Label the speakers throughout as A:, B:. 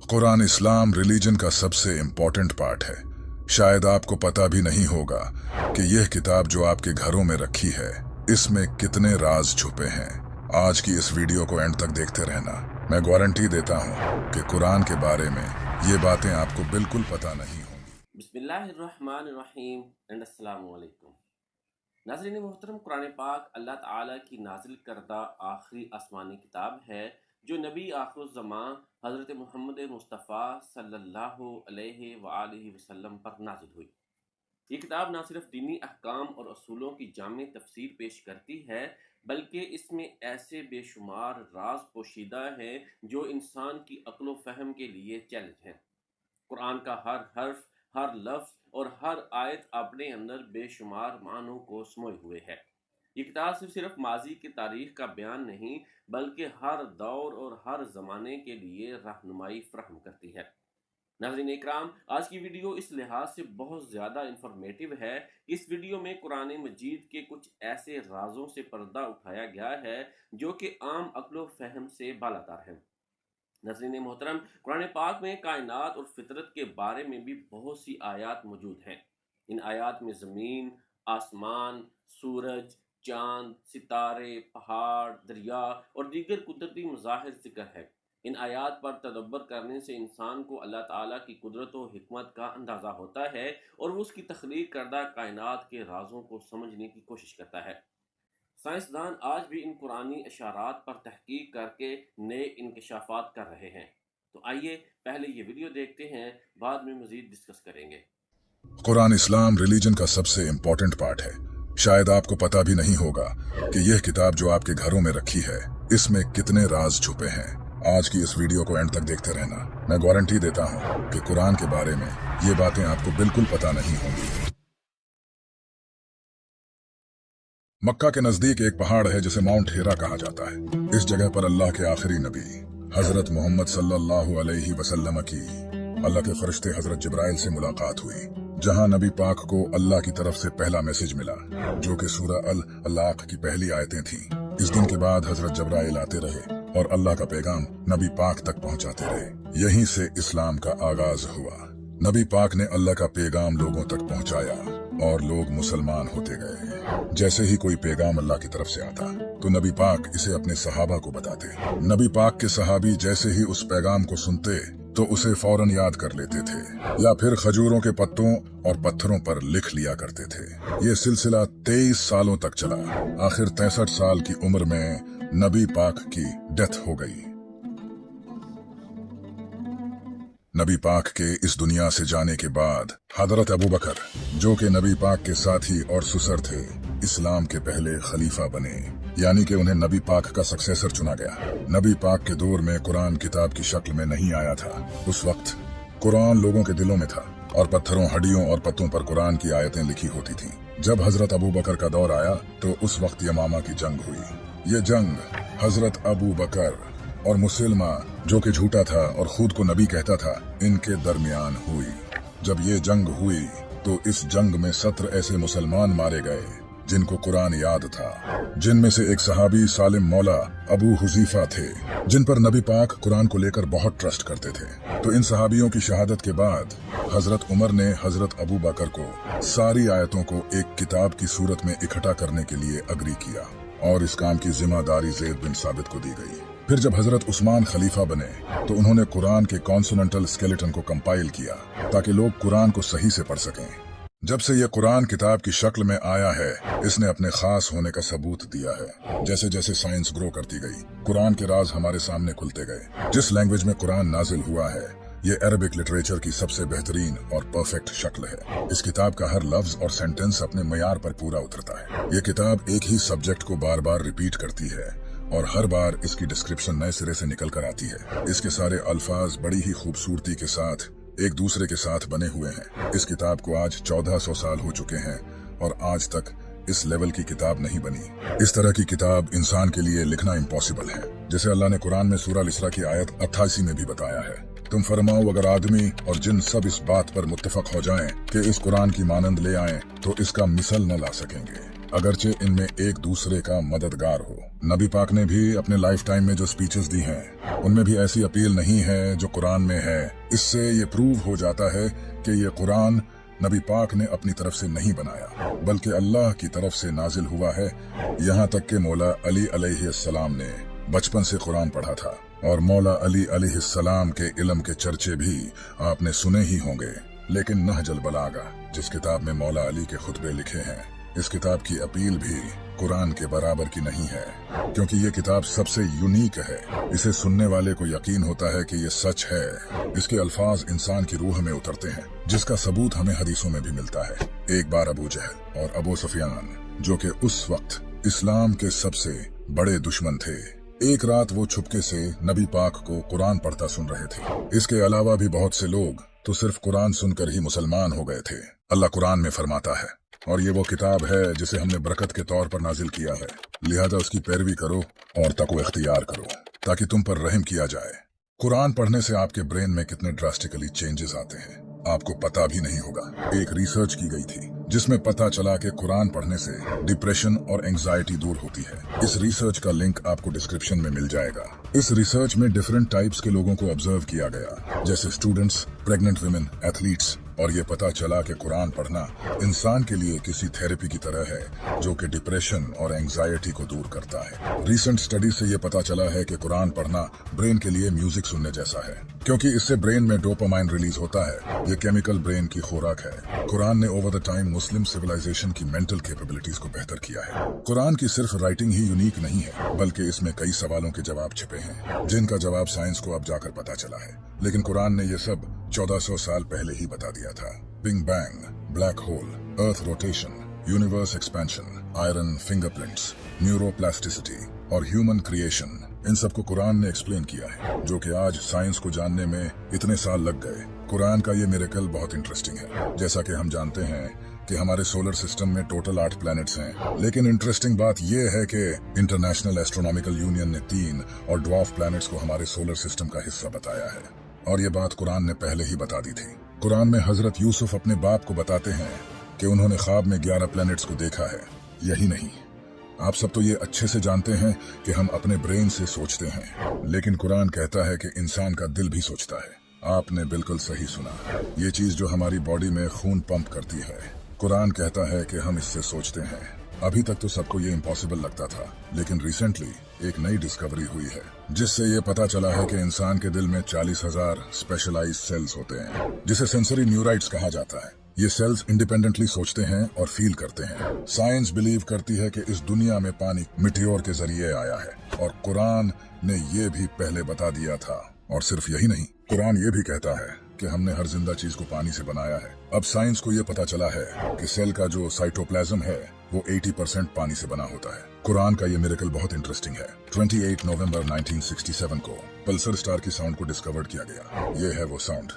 A: कुरान इस्लाम religion का सबसे important part है। शायद आपको पता भी नहीं होगा कि यह किताब जो आपके घरों में रखी है, इसमें कितने राज छुपे हैं। आज की इस वीडियो को एंड तक देखते रहना। मैं गारंटी देता हूँ कि कुरान के बारे में ये बातें आपको बिल्कुल पता नहीं होंगी।
B: बिस्मिल्लाहिर्रहमानिर्रहीम एंड अस्सलामु अलैकुम। नाज़रीन मोहतरम, कुरान पाक अल्लाह ताला की नाजिल करदा आखिरी आसमानी किताब है जो नबी आखिर ज़मां हज़रत मोहम्मद मुस्तफ़ा सल्लल्लाहु अलैहि वआलिहि वसल्लम पर नाजिल हुई। ये किताब न सिर्फ दीनी अहकाम और असूलों की जामे तफसीर पेश करती है, बल्कि इसमें ऐसे बेशुमार राज पोशीदा हैं जो इंसान की अक्ल व फ़हम के लिए चैलेंज हैं। कुरान का हर हर्फ, हर लफ्ज़ और हर आयत अपने अंदर बेशुमार मानों को समोए हुए है। ये किताब सिर्फ माजी की तारीख का बयान नहीं, बल्कि हर दौर और हर ज़माने के लिए रहनुमाई फराहम करती है। नाज़रीन इकराम, आज की वीडियो इस लिहाज से बहुत ज़्यादा इंफॉर्मेटिव है। इस वीडियो में कुरान मजीद के कुछ ऐसे राजों से पर्दा उठाया गया है जो कि आम अक्ल व फ़हम से बालातर हैं। नाज़रीन मोहतरम, कुरान पाक में कायनात और फितरत के बारे में भी बहुत सी आयात मौजूद हैं। इन आयात में ज़मीन, आसमान, सूरज, चाँद, सितारे, पहाड़, दरिया और दीगर कुदरती मज़ाहिर ज़िक्र है। इन आयात पर तदब्बर करने से इंसान को अल्लाह ताला की कुदरत और हिकमत का अंदाज़ा होता है और वो उसकी तख्लीक करदा कायनात के राजों को समझने की कोशिश करता है। साइंसदान आज भी इन कुरानी इशारात पर तहकीक करके नए इंकशाफात कर रहे हैं। तो आइए पहले ये वीडियो देखते हैं, बाद में मजीद डिस्कस करेंगे।
A: कुरान इस्लाम रिलीजन का सबसे इम्पोर्टेंट पार्ट है। शायद आपको पता भी नहीं होगा कि यह किताब जो आपके घरों में रखी है, इसमें कितने राज छुपे हैं। आज की इस वीडियो को एंड तक देखते रहना। मैं गारंटी देता हूँ कि कुरान के बारे में ये बातें आपको बिल्कुल पता नहीं होंगी। मक्का के नजदीक एक पहाड़ है जिसे माउंट हेरा कहा जाता है। इस जगह पर अल्लाह के आखिरी नबी हजरत मोहम्मद सल्लल्लाहु अलैहि वसल्लम की अल्लाह के फरिश्ते हजरत जिब्राइल से मुलाकात हुई, जहां नबी पाक को अल्लाह की तरफ से पहला मैसेज मिला, जो कि सूरह अल अलाक की पहली आयतें थीं। इस दिन के बाद हजरत जिब्राइल आते रहे और अल्लाह का पैगाम नबी पाक तक पहुंचाते रहे। यहीं से इस्लाम का आगाज हुआ। नबी पाक ने अल्लाह का पैगाम लोगों तक पहुंचाया और लोग मुसलमान होते गए। जैसे ही कोई पैगाम अल्लाह की तरफ से आता तो नबी पाक इसे अपने सहाबा को बताते। नबी पाक के सहाबी जैसे ही उस पैगाम को सुनते तो उसे फौरन याद कर लेते थे या फिर खजूरों के पत्तों और पत्थरों पर लिख लिया करते थे। ये सिलसिला 23 सालों तक चला। आखिर 63 साल की उम्र में नबी पाक की डेथ हो गई। नबी पाक के इस दुनिया से जाने के बाद हजरत अबू बकर, जो कि नबी पाक के साथी और सुसर थे, इस्लाम के पहले खलीफा बने, यानी कि उन्हें नबी पाक का सक्सेसर चुना गया। नबी पाक के दौर में कुरान किताब की शक्ल में नहीं आया था। उस वक्त कुरान लोगों के दिलों में था और पत्थरों, हड्डियों और पत्तों पर कुरान की आयतें लिखी होती थीं। जब हजरत अबू बकर का दौर आया तो उस वक्त यमामा की जंग हुई। ये जंग हजरत अबू बकर और मुसलमा, जो कि झूठा था और खुद को नबी कहता था, इनके दरमियान हुई। जब ये जंग हुई तो इस जंग में 17 ऐसे मुसलमान मारे गए जिनको कुरान याद था, जिनमें से एक सहाबी सालिम मौला अबू हुज़ीफा थे, जिन पर नबी पाक कुरान को लेकर बहुत ट्रस्ट करते थे। तो इन सहाबियों की शहादत के बाद हजरत उमर ने हजरत अबू बकर को सारी आयतों को एक किताब की सूरत में इकट्ठा करने के लिए अग्री किया और इस काम की जिम्मेदारी ज़ैद बिन साबित को दी गई। फिर जब हजरत उस्मान खलीफा बने तो उन्होंने कुरान के कॉन्सोनेंटल स्केलेटन को कंपाइल किया ताकि लोग कुरान को सही से पढ़ सकें। जब से ये कुरान किताब की शक्ल में आया है, इसने अपने खास होने का सबूत दिया है। जैसे जैसे साइंस ग्रो करती गई, कुरान के राज हमारे सामने खुलते गए। जिस लैंग्वेज में कुरान नाजिल हुआ है, ये अरबिक लिटरेचर की सबसे बेहतरीन और परफेक्ट शक्ल है। इस किताब का हर लफ्ज और सेंटेंस अपने मयार पर पूरा उतरता है। ये किताब एक ही सब्जेक्ट को बार बार रिपीट करती है और हर बार इसकी डिस्क्रिप्शन नए सिरे से निकल कर आती है। इसके सारे अल्फाज बड़ी ही खूबसूरती के साथ एक दूसरे के साथ बने हुए हैं। इस किताब को आज 1400 साल हो चुके हैं और आज तक इस लेवल की किताब नहीं बनी। इस तरह की किताब इंसान के लिए लिखना इम्पॉसिबल है। जैसे अल्लाह ने कुरान में सूरह अल-इसरा की आयत 88 में भी बताया है, तुम फरमाओ अगर आदमी और जिन सब इस बात पर मुत्तफक हो जाएं कि इस कुरान की मानंद ले आएं तो इसका मिसल न ला सकेंगे। अगरचे इनमें एक दूसरे का मददगार हो। नबी पाक ने भी अपने लाइफ टाइम में जो स्पीचेस दी हैं उनमें भी ऐसी अपील नहीं है जो कुरान में है। इससे ये प्रूव हो जाता है कि ये कुरान नबी पाक ने अपनी तरफ से नहीं बनाया बल्कि अल्लाह की तरफ से नाजिल हुआ है। यहाँ तक कि मौला अली अलैहिस्सलाम ने बचपन से कुरान पढ़ा था और मौला अली अलैहिस्सलाम के इल्म के चर्चे भी आपने सुने ही होंगे। लेकिन नहजुल बलागा जिस किताब में मौला अली के खुतबे लिखे हैं, इस किताब की अपील भी कुरान के बराबर की नहीं है, क्योंकि ये किताब सबसे यूनिक है। इसे सुनने वाले को यकीन होता है कि ये सच है। इसके अल्फाज इंसान की रूह में उतरते हैं, जिसका सबूत हमें हदीसों में भी मिलता है। एक बार अबू जहल और अबू सुफियान, जो कि उस वक्त इस्लाम के सबसे बड़े दुश्मन थे, एक रात वो छुपके से नबी पाक को कुरान पढ़ता सुन रहे थे। इसके अलावा भी बहुत से लोग तो सिर्फ कुरान सुनकर ही मुसलमान हो गए थे। अल्लाह कुरान में फरमाता है, और ये वो किताब है जिसे हमने बरकत के तौर पर नाजिल किया है, लिहाजा उसकी पैरवी करो और तक़वा इख्तियार करो ताकि तुम पर रहम किया जाए। कुरान पढ़ने से आपके ब्रेन में कितने ड्रास्टिकली चेंजेस आते हैं आपको पता भी नहीं होगा। एक रिसर्च की गई थी जिसमें पता चला कि कुरान पढ़ने से डिप्रेशन और एंजाइटी दूर होती है। इस रिसर्च का लिंक आपको डिस्क्रिप्शन में मिल जाएगा। इस रिसर्च में डिफरेंट टाइप्स के लोगों को ऑब्जर्व किया गया, जैसे स्टूडेंट्स, प्रेग्नेंट वुमेन, एथलीट्स, और ये पता चला कि कुरान पढ़ना इंसान के लिए किसी थेरेपी की तरह है जो कि डिप्रेशन और एंजाइटी को दूर करता है। रिसेंट स्टडी से ये पता चला है कि कुरान पढ़ना ब्रेन के लिए म्यूजिक सुनने जैसा है, क्योंकि इससे ब्रेन में डोपामाइन रिलीज होता है। ये केमिकल ब्रेन की खुराक है। कुरान ने over the time Muslim civilization की मेंटल कैपेबिलिटीज को बेहतर किया है। कुरान की सिर्फ राइटिंग ही यूनिक नहीं है, बल्कि इसमें कई सवालों के जवाब छिपे हैं जिनका जवाब साइंस को अब जाकर पता चला है। लेकिन कुरान ने ये सब 1400 साल पहले ही बता दिया था। Big bang, black hole, earth rotation, universe expansion, iron fingerprints, neuroplasticity और ह्यूमन क्रिएशन, इन सबको कुरान ने एक्सप्लेन किया है, जो कि आज साइंस को जानने में इतने साल लग गए। कुरान का ये मिरेकल बहुत इंटरेस्टिंग है। जैसा कि हम जानते हैं कि हमारे सोलर सिस्टम में टोटल 8 प्लैनेट्स हैं, लेकिन इंटरेस्टिंग बात यह है कि इंटरनेशनल एस्ट्रोनॉमिकल यूनियन ने 3 और ड्वार्फ प्लैनेट्स को हमारे सोलर सिस्टम का हिस्सा बताया है, और ये बात कुरान ने पहले ही बता दी थी। कुरान में हजरत यूसुफ अपने बाप को बताते हैं कि उन्होंने ख्वाब में 11 प्लैनेट्स को देखा है। यही नहीं, आप सब तो ये अच्छे से जानते हैं कि हम अपने ब्रेन से सोचते हैं, लेकिन कुरान कहता है कि इंसान का दिल भी सोचता है। आपने बिल्कुल सही सुना, ये चीज जो हमारी बॉडी में खून पंप करती है, कुरान कहता है कि हम इससे सोचते हैं। अभी तक तो सबको ये इम्पॉसिबल लगता था, लेकिन रिसेंटली एक नई डिस्कवरी हुई है जिससे ये पता चला है कि इंसान के दिल में 40,000 स्पेशलाइज्ड सेल्स होते हैं, जिसे सेंसरी न्यूराइट्स कहा जाता है। ये सेल्स इंडिपेंडेंटली सोचते हैं और फील करते हैं। साइंस बिलीव करती है कि इस दुनिया में पानी मिटियोर के जरिए आया है, और कुरान ने ये भी पहले बता दिया था। और सिर्फ यही नहीं, कुरान ये भी कहता है कि हमने हर जिंदा चीज को पानी से बनाया है। अब साइंस को ये पता चला है कि सेल का जो साइटोप्लाज्म है वो 80% पानी से बना होता है। कुरान का ये मिरेकल बहुत इंटरेस्टिंग है। 28 नवंबर 1967 को पल्सर स्टार की साउंड को डिस्कवर किया गया। ये है वो साउंड।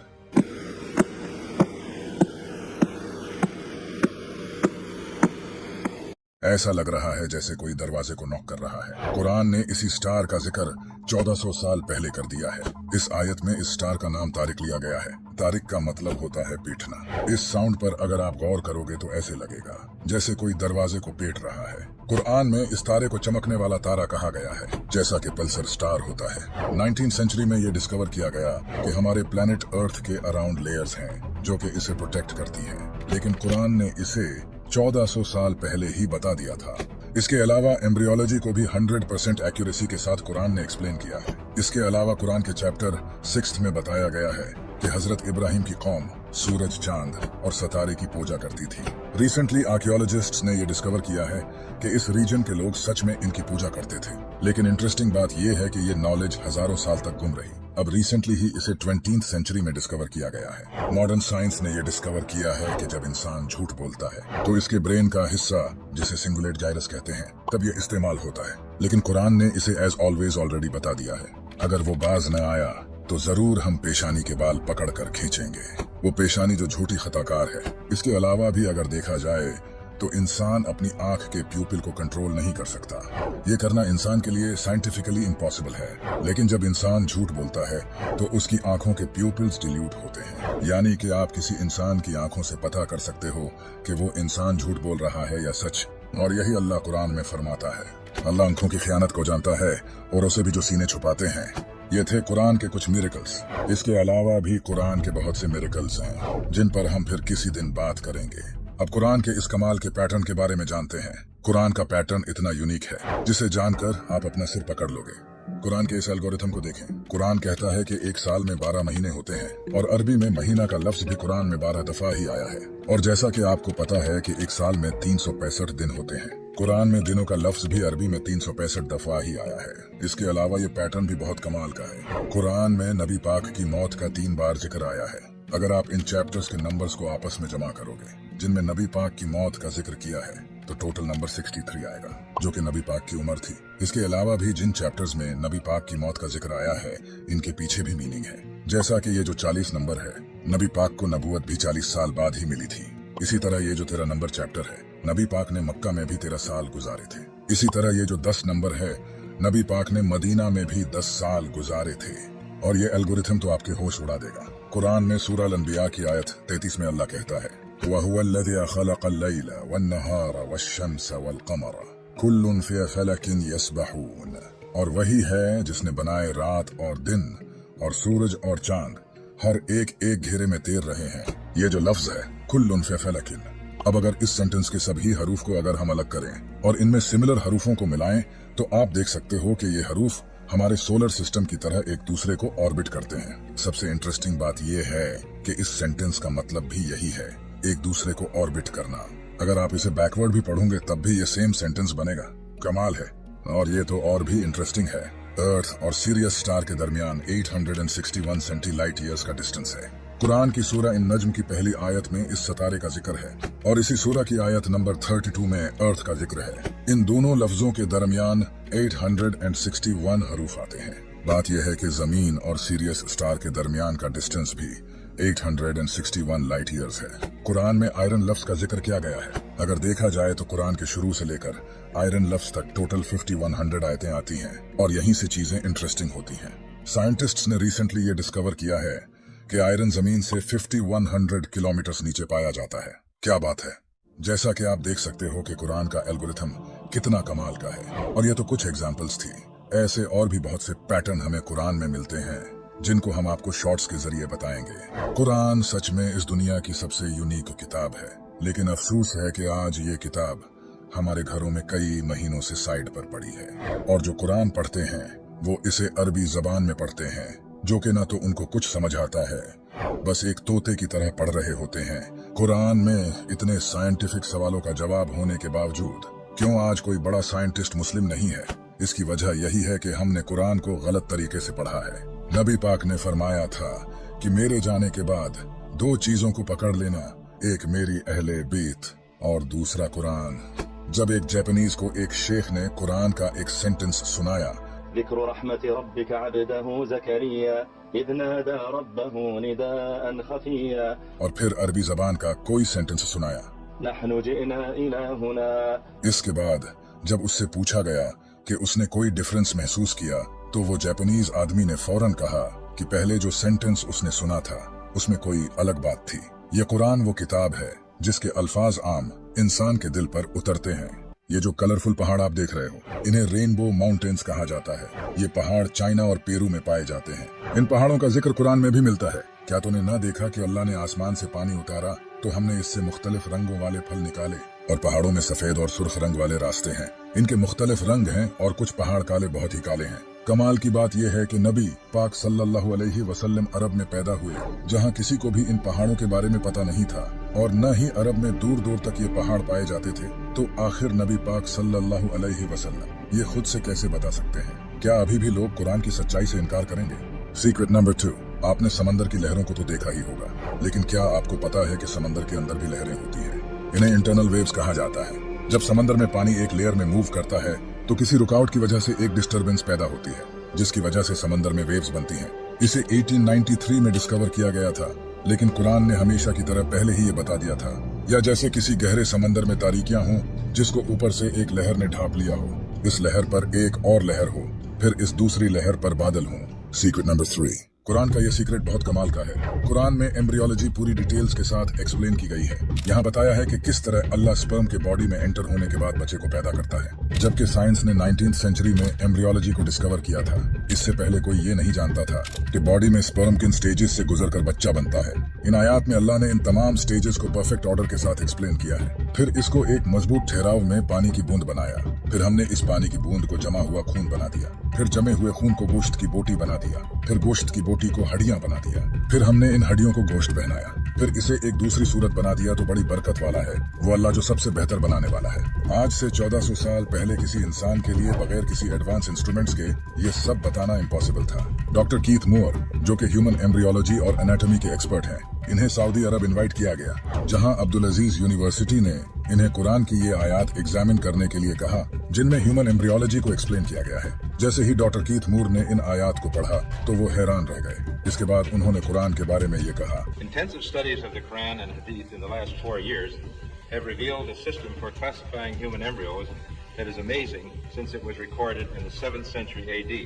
A: ऐसा लग रहा है जैसे कोई दरवाजे को नॉक कर रहा है। कुरान ने इसी स्टार का जिक्र 1400 साल पहले कर दिया है। इस आयत में इस स्टार का नाम तारिक लिया गया है। तारिक का मतलब होता है पीटना। इस साउंड पर अगर आप गौर करोगे तो ऐसे लगेगा जैसे कोई दरवाजे को पीट रहा है। कुरान में इस तारे को चमकने वाला तारा कहा गया है, जैसा कि पल्सर स्टार होता है। 19th सेंचुरी में ये डिस्कवर किया गया कि हमारे प्लेनेट अर्थ के अराउंड लेयर्स हैं जो कि इसे प्रोटेक्ट करती हैं, लेकिन कुरान ने इसे 1400 साल पहले ही बता दिया था। इसके अलावा एम्ब्रियोलॉजी को भी 100% एक्यूरेसी के साथ कुरान ने एक्सप्लेन किया है। इसके अलावा कुरान के चैप्टर 6 में बताया गया है कि हजरत इब्राहिम की कौम सूरज, चांद और सितारे की पूजा करती थी। रिसेंटली आर्कियोलॉजिस्ट्स ने यह डिस्कवर किया है कि इस रीजन के लोग सच में इनकी पूजा करते थे। लेकिन इंटरेस्टिंग बात यह है कि ये नॉलेज हजारों साल तक गुम रही। अब रिसेंटली ही इसे 20th सेंचुरी में डिस्कवर किया गया है। मॉडर्न साइंस ने यह डिस्कवर किया है कि जब इंसान झूठ बोलता है तो इसके ब्रेन का हिस्सा, जिसे सिंगुलेट जाइरस कहते हैं, तब ये इस्तेमाल होता है। लेकिन कुरान ने इसे एज ऑलवेज ऑलरेडी बता दिया है। अगर वो बाज न आया तो जरूर हम पेशानी के बाल पकड़ कर खींचेंगे। वो पेशानी जो झूठी खताकार है। इसके अलावा भी अगर देखा जाए तो इंसान अपनी आंख के प्यूपिल को कंट्रोल नहीं कर सकता। ये करना इंसान के लिए साइंटिफिकली इम्पॉसिबल है। लेकिन जब इंसान झूठ बोलता है तो उसकी आंखों के प्यूपिल्स डिल्यूट होते हैं, यानी कि आप किसी इंसान की आंखों से पता कर सकते हो कि वो इंसान झूठ बोल रहा है या सच। और यही अल्लाह कुरान में फरमाता है। अल्लाह आंखों की खयानत को जानता है और उसे भी जो सीने छुपाते हैं। ये थे कुरान के कुछ मिरेकल्स। इसके अलावा भी कुरान के बहुत से मिरेकल्स हैं जिन पर हम फिर किसी दिन बात करेंगे। अब कुरान के इस कमाल के पैटर्न के बारे में जानते हैं। कुरान का पैटर्न इतना यूनिक है जिसे जानकर आप अपना सिर पकड़ लोगे। कुरान के इस एल्गोरिथम को देखें। कुरान कहता है कि एक साल में 12 महीने होते हैं और अरबी में महीना का लफ्ज भी कुरान में 12 दफा ही आया है। और जैसा कि आपको पता है कि एक साल में 365 दिन होते हैं, कुरान में दिनों का लफ्ज भी अरबी में 365 दफा ही आया है। इसके अलावा ये पैटर्न भी बहुत कमाल का है। कुरान में नबी पाक की मौत का 3 बार जिक्र आया है। अगर आप इन चैप्टर्स के नंबर्स को आपस में जमा करोगे जिनमें नबी पाक की मौत का जिक्र किया है तो टोटल नंबर 63 आएगा, जो कि नबी पाक की उम्र थी। इसके अलावा भी जिन चैप्टर्स में नबी पाक की मौत का जिक्र आया है इनके पीछे भी मीनिंग है। जैसा कि ये जो 40 नंबर है, नबी पाक को नबूवत भी 40 साल बाद ही मिली थी। इसी तरह ये जो 13 नंबर चैप्टर है, नबी पाक ने मक्का में भी 13 साल गुजारे थे। इसी तरह ये जो 10 नंबर है, नबी पाक ने मदीना में भी 10 साल गुजारे थे। और ये एल्गोरिथम तो आपके होश उड़ा देगा। कुरान में सूरह अल-अंबिया की आयत 33 में अल्लाह कहता है, वहुवल्लज़ी ख़लक़ल-लैला वन्नहारा वश्शम्सा वल-क़मरा कुल्लुन फ़ी फ़लकिन यस्बहून। और वही है जिसने बनाए रात और दिन और सूरज और चांद, हर एक एक घेरे में तैर रहे हैं। ये जो लफ्ज है कुल्लुन फ़ी फ़लकिन, अब अगर इस सेंटेंस के सभी हरूफ को अगर हम अलग करें और इनमें सिमिलर हरूफों को मिलाएं तो आप देख सकते हो कि ये हरूफ हमारे सोलर सिस्टम की तरह एक दूसरे को ऑर्बिट करते हैं। सबसे इंटरेस्टिंग बात यह है कि इस सेंटेंस का मतलब भी यही है, एक दूसरे को ऑर्बिट करना। अगर आप इसे बैकवर्ड भी पढ़ोगे तब भी ये सेम सेंटेंस बनेगा। कमाल है। और ये तो और भी इंटरेस्टिंग है। अर्थ और सीरियस स्टार के दरमियान 861 सेंटी लाइट ईयर्स का डिस्टेंस है। कुरान की सूरह इन नज्म की पहली आयत में इस सितारे का जिक्र है और इसी सूरह की आयत नंबर 32 में अर्थ का जिक्र है। इन दोनों लफ्जों के दरमियान 861 हरूफ आते हैं। बात यह है कि जमीन और सीरियस स्टार के दरमियान का डिस्टेंस भी 861 लाइट ईयर्स है। कुरान में आयरन लफ्ज का जिक्र किया गया है। अगर देखा जाए तो कुरान के शुरू से लेकर आयरन लफ्ज तक टोटल 5100 आयतें आती हैं और यहीं से चीजें इंटरेस्टिंग होती हैं। साइंटिस्ट्स ने रिसेंटली ये डिस्कवर किया है कि आयरन जमीन से 5100 किलोमीटर नीचे पाया जाता है। क्या बात है। जैसा कि आप देख सकते हो कि कुरान का एल्गोरिथम कितना कमाल का है। और ये तो कुछ एग्जाम्पल्स थी। ऐसे और भी बहुत से पैटर्न हमें कुरान में मिलते हैं जिनको हम आपको शॉर्ट्स के जरिए बताएंगे। कुरान सच में इस दुनिया की सबसे यूनिक किताब है, लेकिन अफसोस है कि आज ये किताब हमारे घरों में कई महीनों से साइड पर पड़ी है। और जो कुरान पढ़ते हैं वो इसे अरबी जबान में पढ़ते हैं, जो कि ना तो उनको कुछ समझ आता है, बस एक तोते की तरह पढ़ रहे होते हैं। कुरान में इतने साइंटिफिक सवालों का जवाब होने के बावजूद क्यों आज कोई बड़ा साइंटिस्ट मुस्लिम नहीं है? इसकी वजह यही है कि हमने कुरान को गलत तरीके से पढ़ा है। नबी पाक ने फरमाया था कि मेरे जाने के बाद 2 चीजों को पकड़ लेना, एक मेरी अहले बीत और दूसरा कुरान। जब एक जापानीज को एक शेख ने कुरान का एक सेंटेंस सुनाया,
C: ذكر رحمة ربك عبده زكريا إذ نادى ربه نداء خفيا،
A: और फिर अरबी जबान का कोई सेंटेंस सुनाया,
C: نحن جئنا إلى هنا।
A: इसके बाद जब उससे पूछा गया कि उसने कोई डिफरेंस महसूस किया तो वो जापानीज आदमी ने फौरन कहा कि पहले जो सेंटेंस उसने सुना था उसमें कोई अलग बात थी। ये कुरान वो किताब है जिसके अल्फाज आम इंसान के दिल पर उतरते हैं। ये जो कलरफुल पहाड़ आप देख रहे हो, इन्हें रेनबो माउंटेन्स कहा जाता है। ये पहाड़ चाइना और पेरू में पाए जाते हैं। इन पहाड़ों का जिक्र कुरान में भी मिलता है। क्या तूने ना देखा कि अल्लाह ने आसमान से पानी उतारा तो हमने इससे मुख्तलिफ रंगों वाले फल निकाले, और पहाड़ों में सफेद और सुर्ख रंग वाले रास्ते हैं। इनके मुख्तलिफ रंग हैं और कुछ पहाड़ काले बहुत ही काले हैं। कमाल की बात यह है कि नबी पाक सल्लल्लाहु अलैहि वसल्लम अरब में पैदा हुए, जहां किसी को भी इन पहाड़ों के बारे में पता नहीं था और न ही अरब में दूर दूर तक ये पहाड़ पाए जाते थे। तो आखिर नबी पाक सल्लल्लाहु अलैहि वसल्लम ये खुद से कैसे बता सकते हैं? क्या अभी भी लोग कुरान की सच्चाई से इनकार करेंगे? सीक्रेट नंबर 2, आपने समंदर की लहरों को तो देखा ही होगा, लेकिन क्या आपको पता है कि समंदर के अंदर भी लहरें होती हैं? इन्हें इंटरनल वेव्स कहा जाता है। जब समंदर में पानी एक लेयर में मूव करता है तो किसी रुकावट की वजह से एक डिस्टरबेंस पैदा होती है, जिसकी वजह से समंदर में वेव्स बनती हैं। इसे 1893 में डिस्कवर किया गया था, लेकिन कुरान ने हमेशा की तरह पहले ही ये बता दिया था। या जैसे किसी गहरे समंदर में तारीकियां हों जिसको ऊपर से एक लहर ने ढांप लिया हो, इस लहर पर एक और लहर हो, फिर इस दूसरी लहर पर बादल हों। सीक्रेट नंबर 3, कुरान का ये सीक्रेट बहुत कमाल का है। कुरान में एम्ब्रियोलॉजी पूरी डिटेल्स के साथ एक्सप्लेन की गई है। यहाँ बताया है कि किस तरह अल्लाह स्पर्म के बॉडी में एंटर होने के बाद बच्चे को पैदा करता है, जबकि साइंस ने 19th सेंचुरी में एम्ब्रियोलॉजी को डिस्कवर किया था। इससे पहले कोई ये नहीं जानता था कि बॉडी में स्पर्म किन स्टेजेस से गुजर कर बच्चा बनता है। इन आयात में अल्लाह ने इन तमाम स्टेजेस को परफेक्ट ऑर्डर के साथ एक्सप्लेन किया है। फिर इसको एक मजबूत ठहराव में पानी की बूंद बनाया। फिर हमने इस पानी की बूंद को जमा हुआ खून बना दिया। फिर जमे हुए खून को गोश्त की बोटी बना दिया। फिर गोश्त की बोटी को हड्डियां बना दिया। फिर हमने इन हड्डियों को गोश्त पहनाया। फिर इसे एक दूसरी सूरत बना दिया तो बड़ी बरकत वाला है वो अल्लाह जो सबसे बेहतर बनाने वाला है। आज से 1400 साल पहले किसी इंसान के लिए बगैर किसी एडवांस इंस्ट्रूमेंट्स के ये सब बताना इम्पॉसिबल था। डॉक्टर कीथ मूर, जो कि ह्यूमन एम्ब्रियोलॉजी और एनाटॉमी के एक्सपर्ट हैं, इन्हें सऊदी अरब इनवाइट किया गया, जहां अब्दुल अजीज यूनिवर्सिटी ने इन्हें कुरान की ये आयात एग्जामिन करने के लिए कहा जिनमें ह्यूमन एम्ब्रियोलॉजी को एक्सप्लेन किया गया है। जैसे ही डॉक्टर कीथ मूर ने इन आयात को पढ़ा तो वो हैरान रह गए। इसके बाद उन्होंने कुरान के बारे में ये कहा,
D: Intensive studies of the Quran and Hadith in the last 4 years have revealed a system for classifying human embryos that is amazing since it was recorded in the 7th century AD.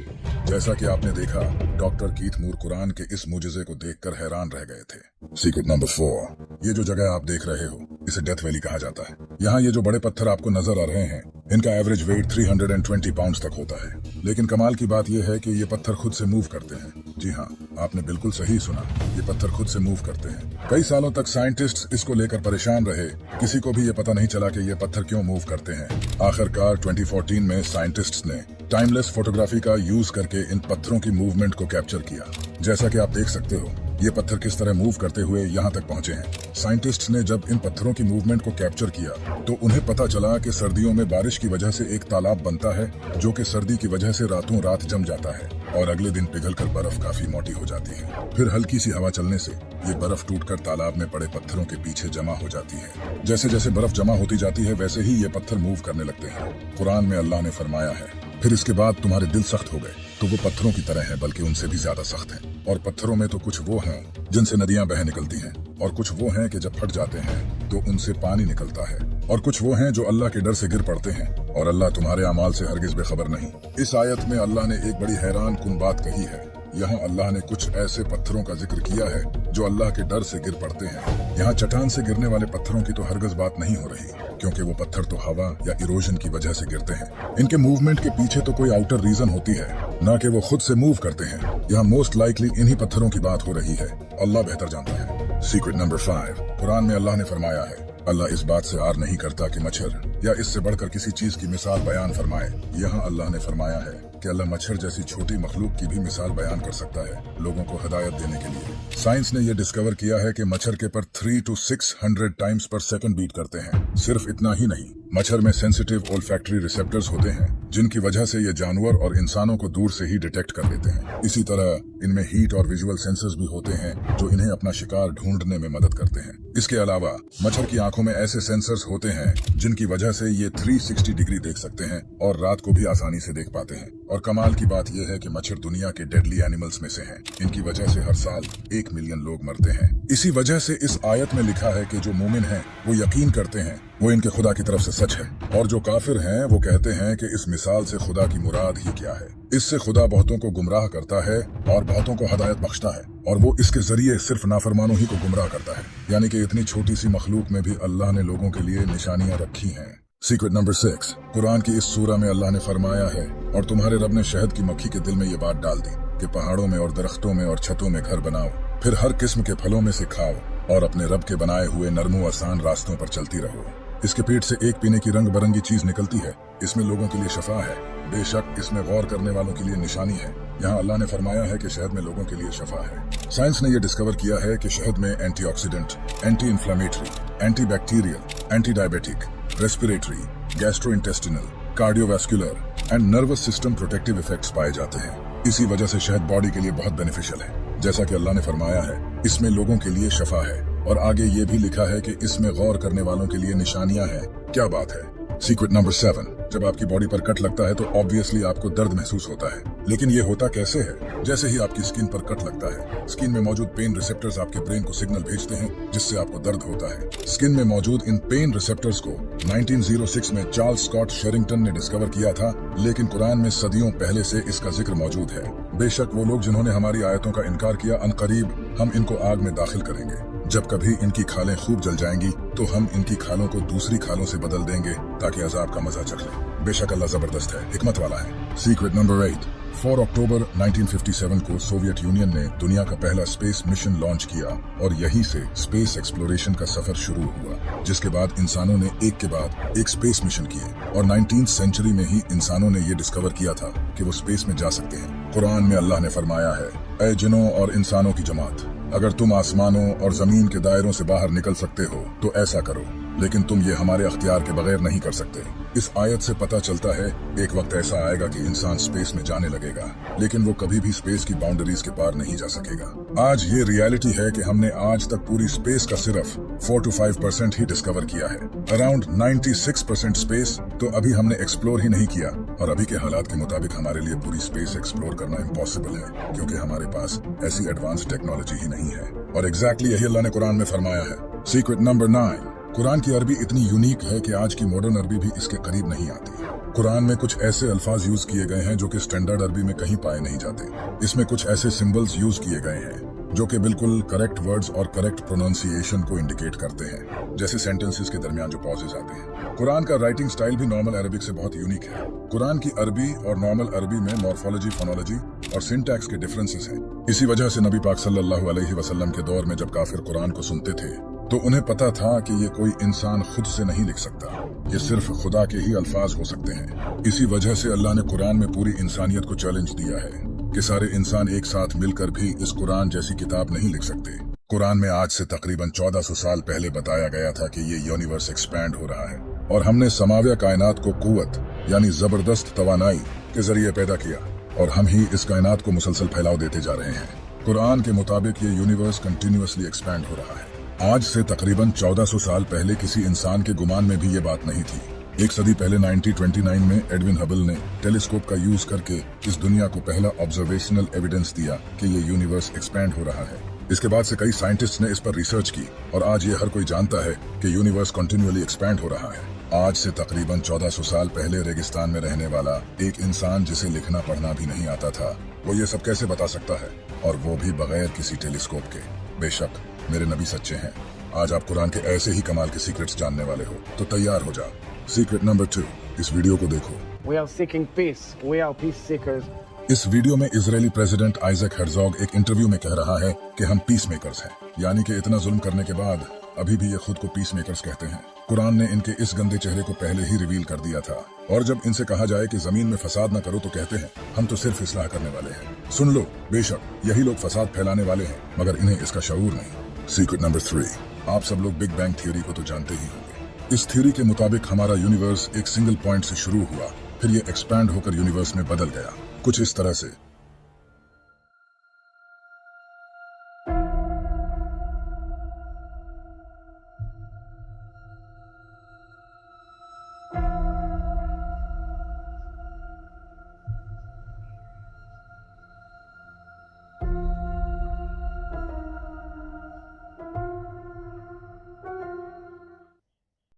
A: जैसा कि आपने देखा, doctor Keith मूर कुरान के इस मुजज़े को देखकर हैरान रह गए थे। सीक्रेट नंबर 4, ये जो जगह आप देख रहे हो इसे डेथ वैली कहा जाता है। यहाँ ये जो बड़े पत्थर आपको नजर आ रहे हैं, इनका एवरेज वेट 320 पाउंड तक होता है। लेकिन कमाल की बात यह है कि ये पत्थर खुद से मूव करते हैं। जी हाँ, आपने बिल्कुल सही सुना, ये पत्थर खुद से मूव करते हैं। कई सालों तक साइंटिस्ट्स इसको लेकर परेशान रहे, किसी को भी ये पता नहीं चला कि ये पत्थर क्यों मूव करते हैं। आखिरकार 2014 में साइंटिस्ट्स ने टाइमलेस फोटोग्राफी का यूज करके इन पत्थरों की मूवमेंट को कैप्चर किया। जैसा कि आप देख सकते हो, ये पत्थर किस तरह मूव करते हुए यहाँ तक पहुँचे हैं। साइंटिस्ट्स ने जब इन पत्थरों की मूवमेंट को कैप्चर किया तो उन्हें पता चला कि सर्दियों में बारिश की वजह से एक तालाब बनता है जो कि सर्दी की वजह से रातों रात जम जाता है और अगले दिन पिघलकर बर्फ काफी मोटी हो जाती है। फिर हल्की सी हवा चलने से ये बर्फ टूटकर तालाब में पड़े पत्थरों के पीछे जमा हो जाती है। जैसे जैसे बर्फ जमा होती जाती है वैसे ही ये पत्थर मूव करने लगते हैं। कुरान में अल्लाह ने फरमाया है, फिर इसके बाद तुम्हारे दिल सख्त हो गए तो वो पत्थरों की तरह हैं, बल्कि उनसे भी ज्यादा सख्त हैं। और पत्थरों में तो कुछ वो हैं जिनसे नदियां बह निकलती हैं, और कुछ वो हैं कि जब फट जाते हैं तो उनसे पानी निकलता है, और कुछ वो हैं जो अल्लाह के डर से गिर पड़ते हैं और अल्लाह तुम्हारे अमाल से हरगिज बेखबर नहीं। इस आयत में अल्लाह ने एक बड़ी हैरान कुन बात कही है। यहाँ अल्लाह ने कुछ ऐसे पत्थरों का जिक्र किया है जो अल्लाह के डर से गिर पड़ते हैं। यहाँ चट्टान से गिरने वाले पत्थरों की तो हरगिज बात नहीं हो रही, क्योंकि वो पत्थर तो हवा या इरोजन की वजह से गिरते हैं। इनके मूवमेंट के पीछे तो कोई आउटर रीजन होती है, न कि वो खुद से मूव करते हैं। यहाँ मोस्ट लाइकली इन्हीं पत्थरों की बात हो रही है। अल्लाह बेहतर जानता है। सीक्रेट नंबर 5, कुरान में अल्लाह ने फरमाया है, अल्लाह इस बात से आर नहीं करता कि मच्छर या इससे बढ़कर किसी चीज की मिसाल बयान फरमाए। यहाँ अल्लाह ने फरमाया है कि अल्लाह मच्छर जैसी छोटी मखलूक की भी मिसाल बयान कर सकता है लोगों को हिदायत देने के लिए। साइंस ने यह डिस्कवर किया है कि मच्छर के पर 3 to 600 टाइम्स पर सेकंड बीट करते हैं। सिर्फ इतना ही नहीं, मच्छर में सेंसिटिव ओल्फैक्टरी रिसेप्टर्स होते हैं जिनकी वजह से ये जानवर और इंसानों को दूर से ही डिटेक्ट कर लेते हैं। इसी तरह इनमें हीट और विजुअल सेंसर्स भी होते हैं जो इन्हें अपना शिकार ढूंढने में मदद करते हैं। इसके अलावा मच्छर की आंखों में ऐसे सेंसर्स होते हैं जिनकी वजह से ये 360 डिग्री देख सकते हैं और रात को भी आसानी से देख पाते हैं। और कमाल की बात यह है कि मच्छर दुनिया के डेडली एनिमल्स में से हैं। इनकी वजह से हर साल 1 मिलियन लोग मरते हैं। इसी वजह से इस आयत में लिखा है कि जो मोमिन हैं वो यकीन करते हैं वो इनके खुदा की तरफ से सच है, और जो काफिर हैं वो कहते हैं कि इस मिसाल से खुदा की मुराद ही क्या है। इससे खुदा बहुतों को गुमराह करता है और बहुतों को हदायत बख्शता है, और वो इसके जरिए सिर्फ नाफरमानों ही को गुमराह करता है। यानी कि इतनी छोटी सी मखलूक में भी अल्लाह ने लोगों के लिए निशानियां रखी हैं। सीक्रेट नंबर 6, कुरान की इस सूरा में अल्लाह ने फरमाया है, और तुम्हारे रब ने शहद की मक्खी के दिल में ये बात डाल दी कि पहाड़ों में और दरख्तों में और छतों में घर बनाओ, फिर हर किस्म के फलों में से खाओ और अपने रब के बनाए हुए नरमो आसान रास्तों पर चलती रहो। इसके पेट से एक पीने की रंग बिरंगी चीज निकलती है, इसमें लोगों के लिए शफा है, बेशक इसमें गौर करने वालों के लिए निशानी है। यहाँ अल्लाह ने फरमाया है कि शहद में लोगों के लिए शफा है। साइंस ने यह डिस्कवर किया है कि शहद में antioxidant, anti inflammatory, anti bacterial, anti diabetic, respiratory, gastrointestinal, cardiovascular and nervous system protective effects पाए जाते हैं। इसी वजह से शहद बॉडी के लिए बहुत बेनिफिशियल है। जैसा कि अल्लाह ने फरमाया है, इसमें लोगों के लिए शफा है, और आगे ये भी लिखा है कि इसमें गौर करने वालों के लिए निशानियां हैं। क्या बात है। सीक्रेट नंबर 7, जब आपकी बॉडी पर कट लगता है तो ऑब्वियसली आपको दर्द महसूस होता है, लेकिन ये होता कैसे है? जैसे ही आपकी स्किन पर कट लगता है, स्किन में मौजूद पेन रिसेप्टर्स आपके ब्रेन को सिग्नल भेजते हैं जिससे आपको दर्द होता है। स्किन में मौजूद इन पेन रिसेप्टर्स को 1906 में चार्ल्स स्कॉट शेरिंगटन ने डिस्कवर किया था, लेकिन कुरान में सदियों पहले से इसका जिक्र मौजूद है। बेशक वो लोग जिन्होंने हमारी आयतों का इनकार किया, अनकरीब हम इनको आग में दाखिल करेंगे। जब कभी इनकी खालें खूब जल जाएंगी तो हम इनकी खालों को दूसरी खालों से बदल देंगे ताकि अजाब का मजा चख लें। बेशक अल्लाह जबरदस्त है, हिकमत वाला है। Secret number 8। 4 अक्टूबर 1957 को सोवियत यूनियन ने दुनिया का पहला स्पेस मिशन लॉन्च किया और यहीं से स्पेस एक्सप्लोरेशन का सफर शुरू हुआ, जिसके बाद इंसानों ने एक के बाद एक स्पेस मिशन किए और 19th सेंचुरी में ही इंसानों ने ये डिस्कवर किया था कि वो स्पेस में जा सकते हैं। कुरान में अल्लाह ने फरमाया है, ऐ जिनों और इंसानों की जमात, अगर तुम आसमानों और जमीन के दायरों से बाहर निकल सकते हो तो ऐसा करो, लेकिन तुम ये हमारे अख्तियार के बगैर नहीं कर सकते। इस आयत से पता चलता है एक वक्त ऐसा आएगा कि इंसान स्पेस में जाने लगेगा, लेकिन वो कभी भी स्पेस की बाउंड्रीज के पार नहीं जा सकेगा। आज ये रियलिटी है कि हमने आज तक पूरी स्पेस का सिर्फ 4 to 5% ही डिस्कवर किया है। अराउंड 96% स्पेस तो अभी हमने एक्सप्लोर ही नहीं किया, और अभी के हालात के मुताबिक हमारे लिए पूरी स्पेस एक्सप्लोर करना इम्पॉसिबल है, क्योंकि हमारे पास ऐसी एडवांस टेक्नोलॉजी ही नहीं है। और एग्जैक्टली यही अल्लाह ने कुरान में फरमाया है। Secret number 9। कुरान की अरबी इतनी यूनिक है कि आज की मॉडर्न अरबी भी इसके करीब नहीं आती। कुरान में कुछ ऐसे अल्फाज यूज किए गए हैं जो कि स्टैंडर्ड अरबी में कहीं पाए नहीं जाते। इसमें कुछ ऐसे सिंबल्स यूज किए गए हैं जो कि बिल्कुल करेक्ट वर्ड्स और करेक्ट प्रोनाउंसिएशन को इंडिकेट करते हैं, जैसे सेंटेंसेस के दरमियान जो पॉजेज आते हैं। कुरान का राइटिंग स्टाइल भी नॉर्मल अरबिक से बहुत यूनिक है। कुरान की अरबी और नॉर्मल अरबी में मॉर्फोलॉजी, फोनोलॉजी और सिंटैक्स के डिफरेंसेस हैं। इसी वजह से नबी पाक सल्लल्लाहु अलैहि वसल्लम के दौर में जब काफिर कुरान को सुनते थे तो उन्हें पता था कि ये कोई इंसान खुद से नहीं लिख सकता, ये सिर्फ खुदा के ही अल्फाज हो सकते हैं। इसी वजह से अल्लाह ने कुरान में पूरी इंसानियत को चैलेंज दिया है कि सारे इंसान एक साथ मिलकर भी इस कुरान जैसी किताब नहीं लिख सकते। कुरान में आज से तकरीबन 1400 साल पहले बताया गया था कि ये यूनिवर्स एक्सपैंड हो रहा है और हमने समाव्य कायनात को कुव्वत यानी जबरदस्त तवानाई के जरिए पैदा किया और हम ही इस कायनात को मुसलसल फैलाव देते जा रहे हैं। कुरान के मुताबिक ये यूनिवर्स कंटिन्यूअसली एक्सपैंड हो रहा है। आज से तकरीबन 1400 साल पहले किसी इंसान के गुमान में भी ये बात नहीं थी। एक सदी पहले 1929 में एडविन हबल ने टेलीस्कोप का यूज करके इस दुनिया को पहला ऑब्जर्वेशनल एविडेंस दिया कि ये यूनिवर्स एक्सपैंड हो रहा है। इसके बाद से कई साइंटिस्ट ने इस पर रिसर्च की और आज ये हर कोई जानता है कि यूनिवर्स कंटिन्यूअली एक्सपैंड हो रहा है। आज से तकरीबन 1400 साल पहले रेगिस्तान में रहने वाला एक इंसान जिसे लिखना पढ़ना भी नहीं आता था, वो ये सब कैसे बता सकता है, और वो भी बगैर किसी टेलीस्कोप के। बेशक मेरे नबी सच्चे हैं। आज आप कुरान के ऐसे ही कमाल के सीक्रेट्स जानने वाले हो, तो तैयार हो जाओ। सीक्रेट नंबर 2, इस वीडियो को देखो।
E: We are seeking peace. We are peace seekers.
A: इस वीडियो में इजरायली प्रेसिडेंट आइजक हेrzog एक इंटरव्यू में कह रहा है कि हम पीस मेकर्स हैं, यानी कि इतना जुल्म करने के बाद अभी भी ये खुद को पीस मेकर्स कहते हैं। कुरान ने इनके इस गंदे चेहरे को पहले ही रिवील कर दिया था, और जब इनसे कहा जाए कि जमीन में फसाद न करो तो कहते हैं हम तो सिर्फ इस्लाह करने वाले हैं। सुन लो, बेशक यही लोग फसाद फैलाने वाले हैं, मगर इन्हें इसका शऊर नहीं। सीक्रेट नंबर 3, आप सब लोग बिग बैंग थ्योरी को तो जानते ही होंगे। इस थ्योरी के मुताबिक हमारा यूनिवर्स एक सिंगल पॉइंट से शुरू हुआ, फिर ये एक्सपैंड होकर यूनिवर्स में बदल गया, कुछ इस तरह से।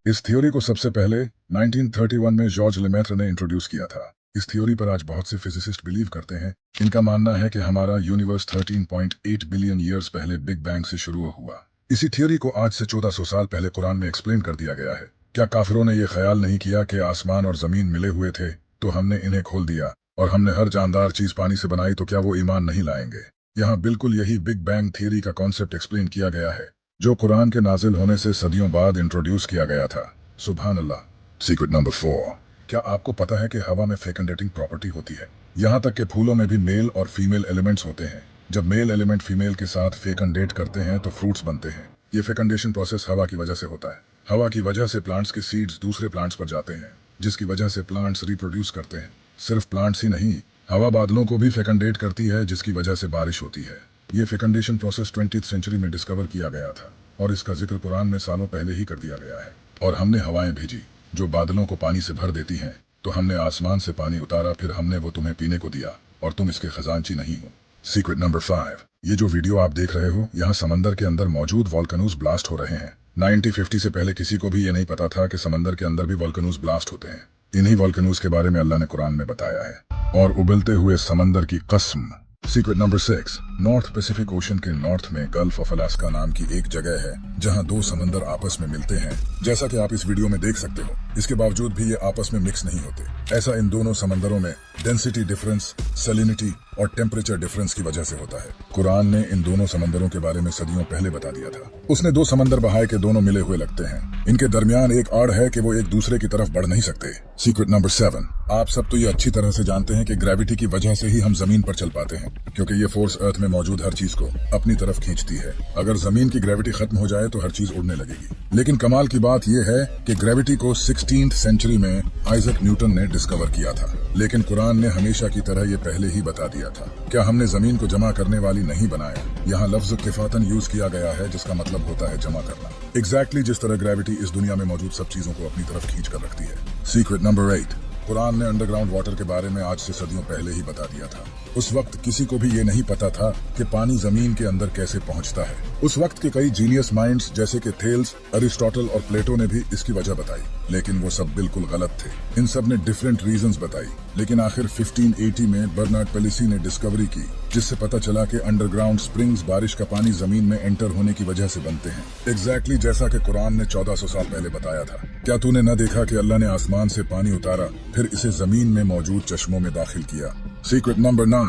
A: इस थ्योरी को सबसे पहले 1931 में जॉर्ज लेमेत्र ने इंट्रोड्यूस किया था। इस थ्योरी पर आज बहुत से फिजिसिस्ट बिलीव करते हैं। इनका मानना है कि हमारा यूनिवर्स 13.8 बिलियन ईयर्स पहले बिग बैंग से शुरू हुआ। इसी थ्योरी को आज से 1400 साल पहले कुरान में एक्सप्लेन कर दिया गया है। क्या काफिरों ने यह ख्याल नहीं किया कि आसमान और जमीन मिले हुए थे, तो हमने इन्हें खोल दिया और हमने हर जानदार चीज पानी से बनाई, तो क्या वो ईमान नहीं लाएंगे? यहाँ बिल्कुल यही बिग बैंग थ्योरी का कॉन्सेप्ट एक्सप्लेन किया गया है, जो कुरान के नाजिल होने से सदियों बाद इंट्रोड्यूस किया गया था। सुभान अल्लाह। सीक्रेट नंबर 4, क्या आपको पता है कि हवा में फेकंडेटिंग प्रॉपर्टी होती है? यहाँ तक कि फूलों में भी मेल और फीमेल एलिमेंट्स होते हैं। जब मेल एलिमेंट फीमेल के साथ फेकंडेट करते हैं तो फ्रूट्स बनते हैं। ये फेकंडेशन प्रोसेस हवा की वजह से होता है। हवा की वजह से प्लांट्स के सीड्स दूसरे प्लांट्स पर जाते हैं, जिसकी वजह से प्लांट्स रिप्रोड्यूस करते हैं। सिर्फ प्लांट्स ही नहीं, हवा बादलों को भी फेकंडेट करती है, जिसकी वजह से बारिश होती है। ये फेकंडेशन प्रोसेस 20th सेंचुरी में डिस्कवर किया गया था और इसका जिक्र कुरान में सालों पहले ही कर दिया गया है। और हमने हवाएं भेजी जो बादलों को पानी से भर देती हैं, तो हमने आसमान से पानी उतारा, फिर हमने वो तुम्हें पीने को दिया और तुम इसके खजांची नहीं हो। सीक्रेट नंबर 5, ये जो वीडियो आप देख रहे हो, यहाँ समंदर के अंदर मौजूद वॉल्केनोज ब्लास्ट हो रहे हैं। 1950 से पहले किसी को भी ये नहीं पता था कि समंदर के अंदर भी वॉल्केनोज ब्लास्ट होते हैं। इन्हीं वॉल्केनोज के बारे में अल्लाह ने कुरान में बताया है। और उबलते हुए समंदर की कसम, secret number 6, north Pacific ocean के नॉर्थ में गल्फ ऑफ अलास्का नाम की एक जगह है जहां दो समंदर आपस में मिलते हैं। जैसा कि आप इस वीडियो में देख सकते हो, इसके बावजूद भी ये आपस में मिक्स नहीं होते। ऐसा इन दोनों समंदरों में डेंसिटी डिफरेंस, सैलिनिटी और टेम्परेचर डिफरेंस की वजह से होता है। कुरान ने इन दोनों समंदरों के बारे में सदियों पहले बता दिया था। उसने दो समंदर बहाए के दोनों मिले हुए लगते हैं। इनके दरमियान एक आड़ है कि वो एक दूसरे की तरफ बढ़ नहीं सकते। सीक्रेट नंबर 7, आप सब तो ये अच्छी तरह से जानते हैं कि ग्रेविटी की वजह से ही हम जमीन पर चल पाते हैं, क्योंकि ये फोर्स अर्थ में मौजूद हर चीज को अपनी तरफ खींचती है। अगर जमीन की ग्रेविटी खत्म हो जाए तो हर चीज उड़ने लगेगी। लेकिन कमाल की बात यह है कि ग्रेविटी को 16th सेंचुरी में आइजैक न्यूटन ने डिस्कवर किया था, लेकिन कुरान ने हमेशा की तरह ये पहले ही बता दिया था। क्या हमने जमीन को जमा करने वाली नहीं बनाया? यहाँ लफ्ज किफातन यूज किया गया है, जिसका मतलब होता है जमा करना। एग्जैक्टली जिस तरह ग्रेविटी इस दुनिया में मौजूद सब चीजों को अपनी तरफ खींच कर रखती है। सीक्रेट नंबर 8, कुरान ने अंडरग्राउंड वाटर के बारे में आज से सदियों पहले ही बता दिया था। उस वक्त किसी को भी ये नहीं पता था कि पानी जमीन के अंदर कैसे पहुंचता है। उस वक्त के कई जीनियस माइंड्स जैसे कि थेल्स, अरिस्टोटल और प्लेटो ने भी इसकी वजह बताई, लेकिन वो सब बिल्कुल गलत थे। इन सब ने डिफरेंट रीजंस बताई, लेकिन आखिर 1580 में बर्नार्ड पेलिसी ने डिस्कवरी की, जिससे पता चला कि अंडरग्राउंड स्प्रिंग्स बारिश का पानी जमीन में एंटर होने की वजह से बनते हैं। एग्जैक्टली जैसा कि कुरान ने 1400 साल पहले बताया था। क्या तूने न देखा कि अल्लाह ने आसमान से पानी उतारा, फिर इसे जमीन में मौजूद चश्मों में दाखिल किया। सीक्रेट नंबर 9,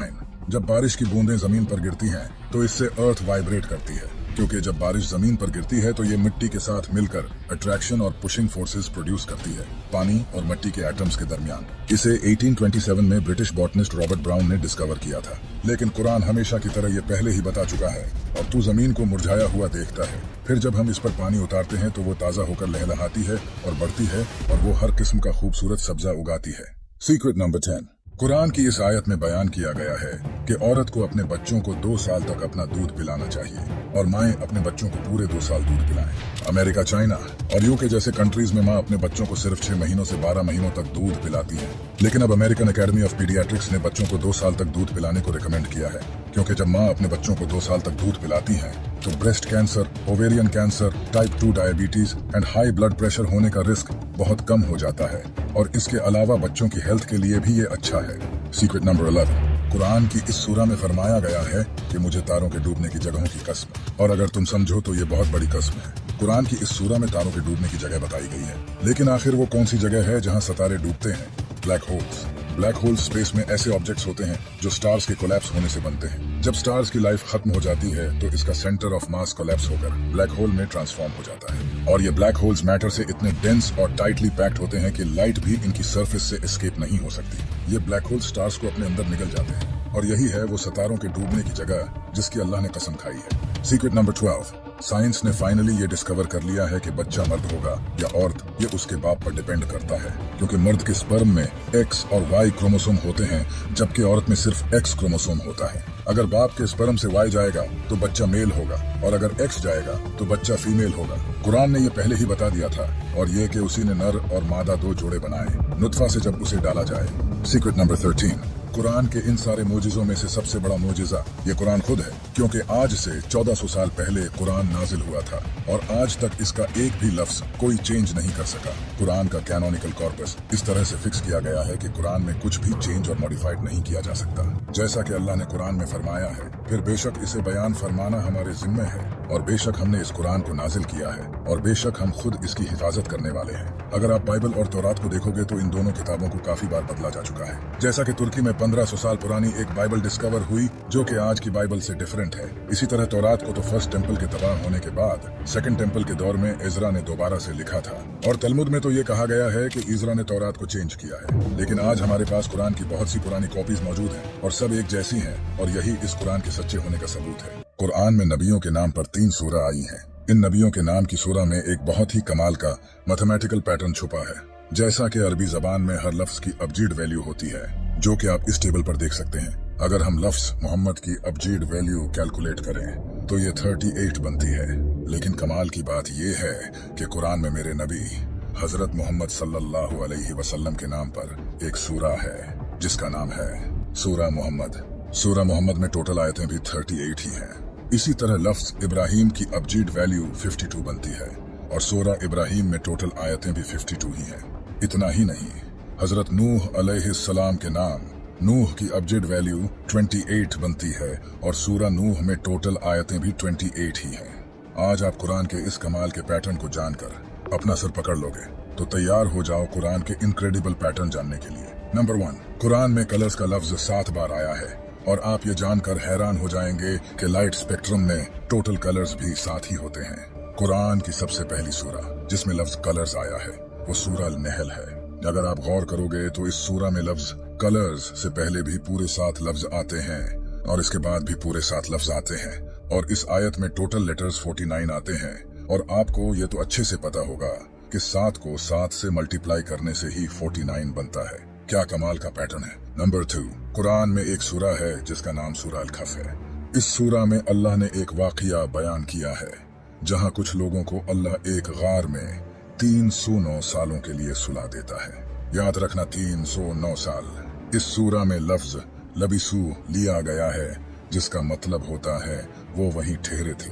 A: जब बारिश की बूंदें जमीन पर गिरती हैं तो इससे अर्थ वाइब्रेट करती है, क्योंकि जब बारिश जमीन पर गिरती है तो ये मिट्टी के साथ मिलकर अट्रैक्शन और पुशिंग फोर्सेस प्रोड्यूस करती है पानी और मिट्टी के एटम्स के दरमियान। इसे 1827 में ब्रिटिश बॉटनिस्ट रॉबर्ट ब्राउन ने डिस्कवर किया था। लेकिन कुरान हमेशा की तरह ये पहले ही बता चुका है और तू जमीन को मुरझाया हुआ देखता है, फिर जब हम इस पर पानी उतारते हैं तो वो ताजा होकर लहलहाती है और बढ़ती है और वो हर किस्म का खूबसूरत सब्जा उगाती है। सीक्रेट नंबर 10, कुरान की इस आयत में बयान किया गया है कि औरत को अपने बच्चों को 2 साल तक अपना दूध पिलाना चाहिए और माएं अपने बच्चों को पूरे 2 साल दूध पिलाएं। अमेरिका, चाइना और यूके जैसे कंट्रीज में मां अपने बच्चों को सिर्फ 6 महीनों से 12 महीनों तक दूध पिलाती है। लेकिन अब अमेरिकन एकेडमी ऑफ पीडियाट्रिक्स ने बच्चों को 2 साल तक दूध पिलाने को रिकमेंड किया है, क्योंकि जब मां अपने बच्चों को 2 साल तक दूध पिलाती है तो breast cancer, ovarian cancer, type 2 diabetes and high blood pressure होने का रिस्क बहुत कम हो जाता है और इसके अलावा बच्चों की हेल्थ के लिए भी ये अच्छा है। सीक्रेट नंबर 11, कुरान की इस सूरा में फरमाया गया है कि मुझे तारों के डूबने की जगहों की कसम, और अगर तुम समझो तो ये बहुत बड़ी कसम है। कुरान की इस सूरा में तारों के डूबने की जगह बताई गई है, लेकिन आखिर वो कौन सी जगह है जहाँ सितारे डूबते हैं? Black holes. Black holes space में ऐसे ऑब्जेक्ट्स होते हैं जो स्टार्स के कोलैप्स होने से बनते हैं। जब स्टार्स की लाइफ खत्म हो जाती है तो इसका सेंटर ऑफ मास कोलैप्स होकर ब्लैक होल में ट्रांसफॉर्म हो जाता है, और ये ब्लैक होल्स मैटर से इतने डेंस और टाइटली पैक्ड होते हैं कि लाइट भी इनकी सरफेस से एस्केप नहीं हो सकती। ये ब्लैक होल स्टार्स को अपने अंदर निगल जाते हैं, और यही है वो सितारों के डूबने की जगह जिसकी अल्लाह ने कसम खाई है। सीक्रेट नंबर 12, साइंस ने फाइनली ये डिस्कवर कर लिया है कि बच्चा मर्द होगा या औरत, ये उसके बाप पर डिपेंड करता है, क्योंकि मर्द के स्पर्म में X और Y क्रोमोसोम होते हैं, जबकि औरत में सिर्फ X क्रोमोसोम होता है। अगर बाप के स्पर्म से Y जाएगा तो बच्चा मेल होगा, और अगर X जाएगा तो बच्चा फीमेल होगा। कुरान ने ये पहले ही बता दिया था, और ये कि उसी ने नर और मादा 2 जोड़े बनाए नुत्फा से जब उसे डाला जाए। सीक्रेट नंबर 13, कुरान के इन सारे मोजिज़ों में से सबसे बड़ा मोजिज़ा ये कुरान खुद है, क्योंकि आज से 1400 साल पहले कुरान नाजिल हुआ था और आज तक इसका एक भी लफ्ज कोई चेंज नहीं कर सका। कुरान का कैनोनिकल कॉर्पस इस तरह से फिक्स किया गया है कि कुरान में कुछ भी चेंज और मॉडिफाइड नहीं किया जा सकता, जैसा कि अल्लाह ने कुरान में फरमाया है। फिर बेशक इसे बयान फरमाना हमारे जिम्मे है, और बेशक हमने इस कुरान को नाजिल किया है, और बेशक हम खुद इसकी हिफाजत करने वाले हैं। अगर आप बाइबल और तौरात को देखोगे तो इन दोनों किताबों को काफी बार बदला जा चुका है। जैसा कि तुर्की में 1500 साल पुरानी एक बाइबल डिस्कवर हुई जो कि आज की बाइबल से डिफरेंट है। इसी तरह तौरात को तो फर्स्ट टेम्पल के तबाह होने के बाद सेकंड टेम्पल के दौर में इज़रा ने दोबारा से लिखा था, और तलमुद में तो ये कहा गया है कि इज़रा ने तौरात को चेंज किया है। लेकिन आज हमारे पास कुरान की बहुत सी पुरानी कॉपीज मौजूद हैं और सब एक जैसी हैं, और यही इस कुरान के सच्चे होने का सबूत है। कुरान में नबियों के नाम पर 3 सूरा आई हैं। इन नबियों के नाम की सूरा में एक बहुत ही कमाल का मैथमेटिकल पैटर्न छुपा है। जैसा कि अरबी जबान में हर लफ्ज की अबजीड वैल्यू होती है, जो कि आप इस टेबल पर देख सकते हैं। अगर हम लफ्ज मोहम्मद की अबजीड वैल्यू कैलकुलेट करें तो ये 38 बनती है। लेकिन कमाल की बात ये है कि कुरान में मेरे नबी हजरत मोहम्मद सल्लल्लाहु अलैहि वसल्लम के नाम पर एक सूरा है जिसका नाम है सूरा मोहम्मद। सूरा मोहम्मद में टोटल आयतें भी 38 ही हैं। इसी तरह लफ्ज इब्राहिम की अबजीड वैल्यू 52 बनती है, और सूरा इब्राहिम में टोटल आयतें भी 52 ही हैं। इतना ही नहीं, हजरत नूह अलैहिस्सलाम के नाम नूह की अबजद वैल्यू 28 बनती है और सूरा नूह में टोटल आयतें भी 28 ही हैं। आज आप कुरान के इस कमाल के पैटर्न को जानकर अपना सर पकड़ लोगे तो तैयार हो जाओ कुरान के इनक्रेडिबल पैटर्न जानने के लिए। नंबर 1, कुरान में कलर्स का लफ्ज 7 बार आया है और आप ये जानकर हैरान हो जाएंगे कि लाइट स्पेक्ट्रम में टोटल कलर्स भी 7 ही होते हैं। कुरान की सबसे पहली सूरा जिसमें लफ्ज कलर्स आया है वो सूरा नहल है। अगर आप गौर करोगे तो इस सूरा में लफ्ज कलर्स से पहले भी पूरे 7 लफ्ज आते हैं और इसके बाद भी पूरे 7 लफ्ज आते हैं और इस आयत में टोटल लेटर्स 49 आते हैं। और आपको ये तो अच्छे से पता होगा कि 7 को 7 से मल्टीप्लाई करने से ही 49 बनता है। क्या कमाल का पैटर्न है। नंबर 2, कुरान में एक सूरा है जिसका नाम सूरा अल कहफ है। इस सूरा में अल्लाह ने एक वाकया बयान किया है जहाँ कुछ लोगों को अल्लाह एक गार में 309 सालों के लिए सुला देता है। याद रखना 309 साल। इस सूरा में लफ्ज लबिसू लिया गया है जिसका मतलब होता है वो वहीं ठहरे थे,